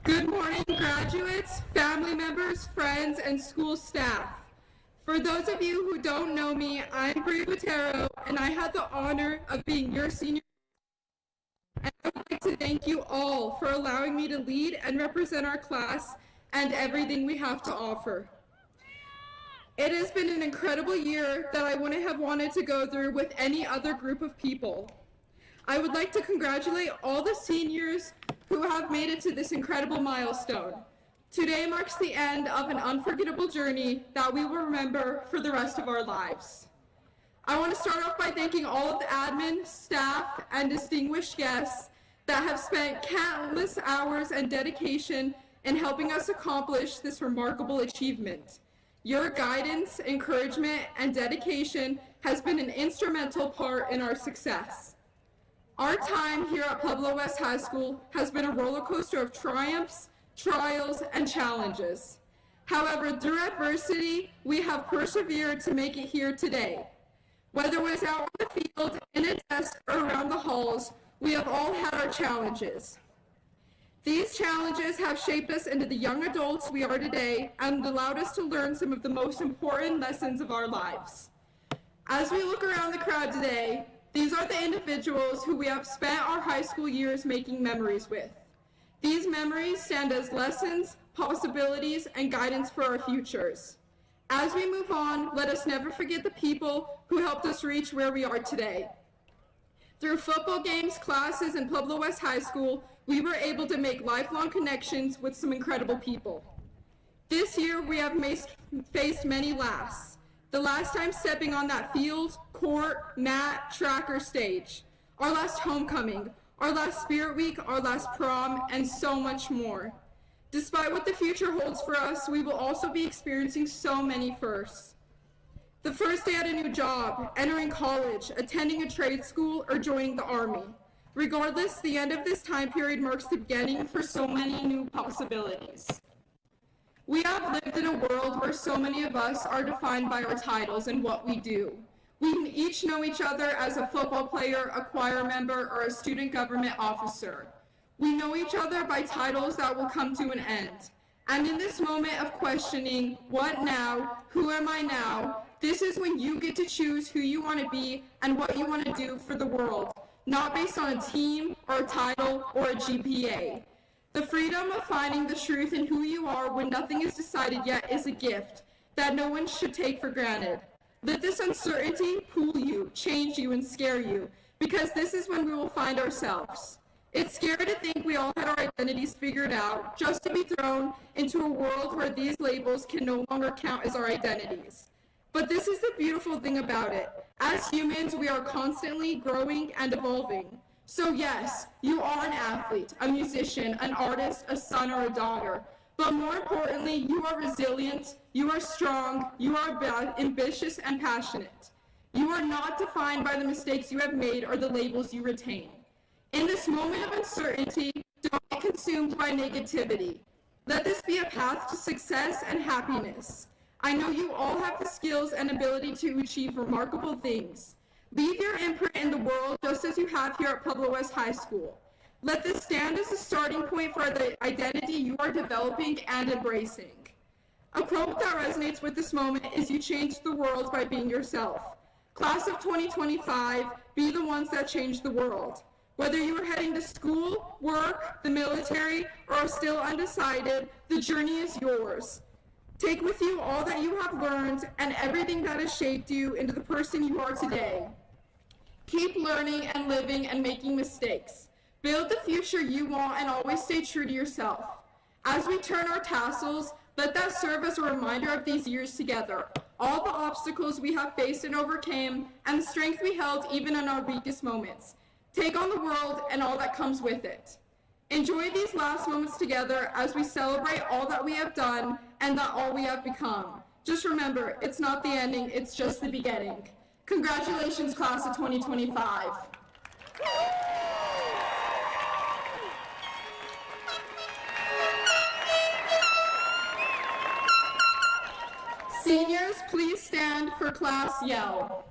Good morning, graduates, family members, friends, and school staff. For those of you who don't know me, I'm Bria Botero, and I had the honor of being your senior. And I would like to thank you all for allowing me to lead and represent our class and everything we have to offer. It has been an incredible year that I wouldn't have wanted to go through with any other group of people. I would like to congratulate all the seniors who have made it to this incredible milestone. Today marks the end of an unforgettable journey that we will remember for the rest of our lives. I want to start off by thanking all of the admin, staff, and distinguished guests that have spent countless hours and dedication in helping us accomplish this remarkable achievement. Your guidance, encouragement, and dedication has been an instrumental part in our success. Our time here at Pueblo West High School has been a roller coaster of triumphs, trials, and challenges. However, through adversity, we have persevered to make it here today. Whether it was out on the field, in a desk, or around the halls, we have all had our challenges. These challenges have shaped us into the young adults we are today and allowed us to learn some of the most important lessons of our lives. As we look around the crowd today, these are the individuals who we have spent our high school years making memories with. These memories stand as lessons, possibilities, and guidance for our futures. As we move on, let us never forget the people who helped us reach where we are today. Through football games, classes, and Pueblo West High School, we were able to make lifelong connections with some incredible people. This year, we have faced many lasts. The last time stepping on that field, court, mat, track, or stage. Our last homecoming, our last spirit week, our last prom, and so much more. Despite what the future holds for us, we will also be experiencing so many firsts. The first day at a new job, entering college, attending a trade school, or joining the Army. Regardless, the end of this time period marks the beginning for so many new possibilities. We have lived in a world where so many of us are defined by our titles and what we do. We each know each other as a football player, a choir member, or a student government officer. We know each other by titles that will come to an end. And in this moment of questioning, what now, who am I now, this is when you get to choose who you want to be and what you want to do for the world, not based on a team or a title or a GPA. The freedom of finding the truth in who you are when nothing is decided yet is a gift that no one should take for granted. Let this uncertainty pull you, change you, and scare you, because this is when we will find ourselves. It's scary to think we all had our identities figured out, just to be thrown into a world where these labels can no longer count as our identities. But this is the beautiful thing about it. As humans, we are constantly growing and evolving. So yes, you are an athlete, a musician, an artist, a son, or a daughter. But more importantly, you are resilient, you are strong, you are ambitious and passionate. You are not defined by the mistakes you have made or the labels you retain. In this moment of uncertainty, don't be consumed by negativity. Let this be a path to success and happiness. I know you all have the skills and ability to achieve remarkable things. Leave your imprint in the world just as you have here at PWHS High School. Let this stand as a starting point for the identity you are developing and embracing. A quote that resonates with this moment is, "You change the world by being yourself." Class of 2025, be the ones that change the world. Whether you are heading to school, work, the military, or are still undecided, the journey is yours. Take with you all that you have learned and everything that has shaped you into the person you are today. Keep learning and living and making mistakes. Build the future you want and always stay true to yourself. As we turn our tassels, let that serve as a reminder of these years together, all the obstacles we have faced and overcame, and the strength we held even in our weakest moments. Take on the world and all that comes with it. Enjoy these last moments together as we celebrate all that we have done and that all we have become. Just remember, it's not the ending, it's just the beginning. Congratulations, class of 2025. Seniors, please stand for class yell.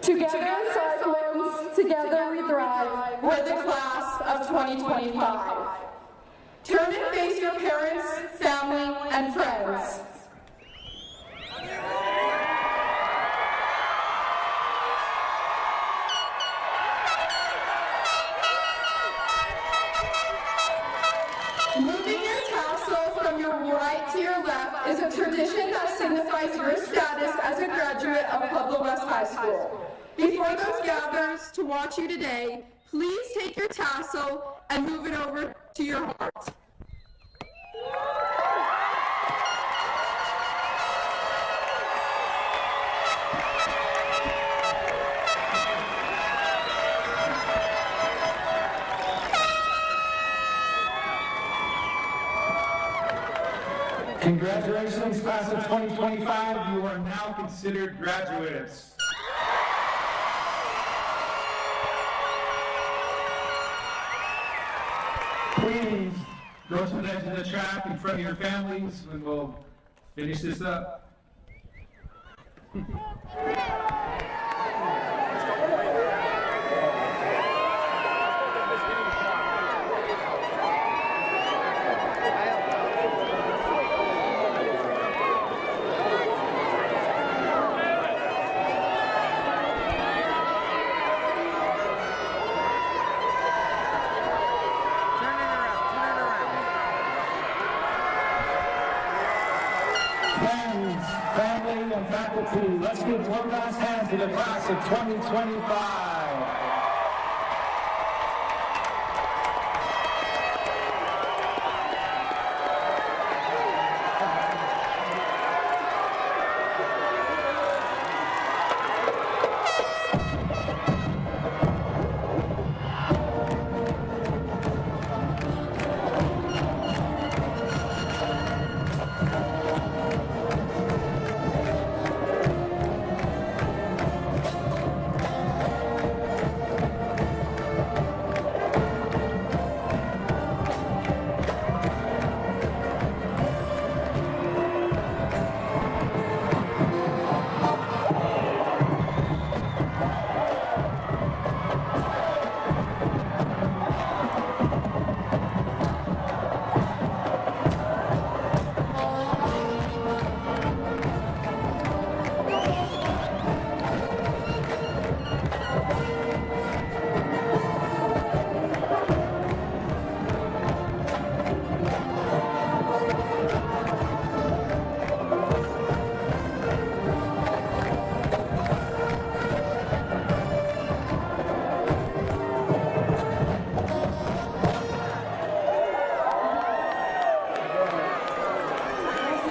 Together, Cyclones, together we thrive. We're the class of 2025. Turn and face your parents, family, and friends. Moving your tassel from your right to your left is a tradition that signifies your status as a graduate of PWHS High School. Before those gathers to watch you today, please take your tassel and move it over to your heart. Congratulations, class of 2025. You are now considered graduates. Please go to the edge of the track in front of your families and we'll finish this up. Family and faculty, let's give one last hand to the class of 2025.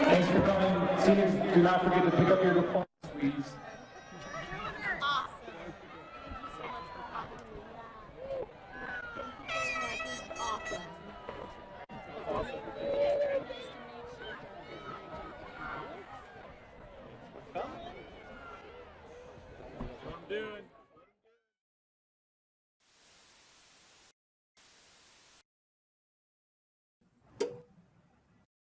Thanks for coming. Seniors, do not forget to pick up your diplomas, please.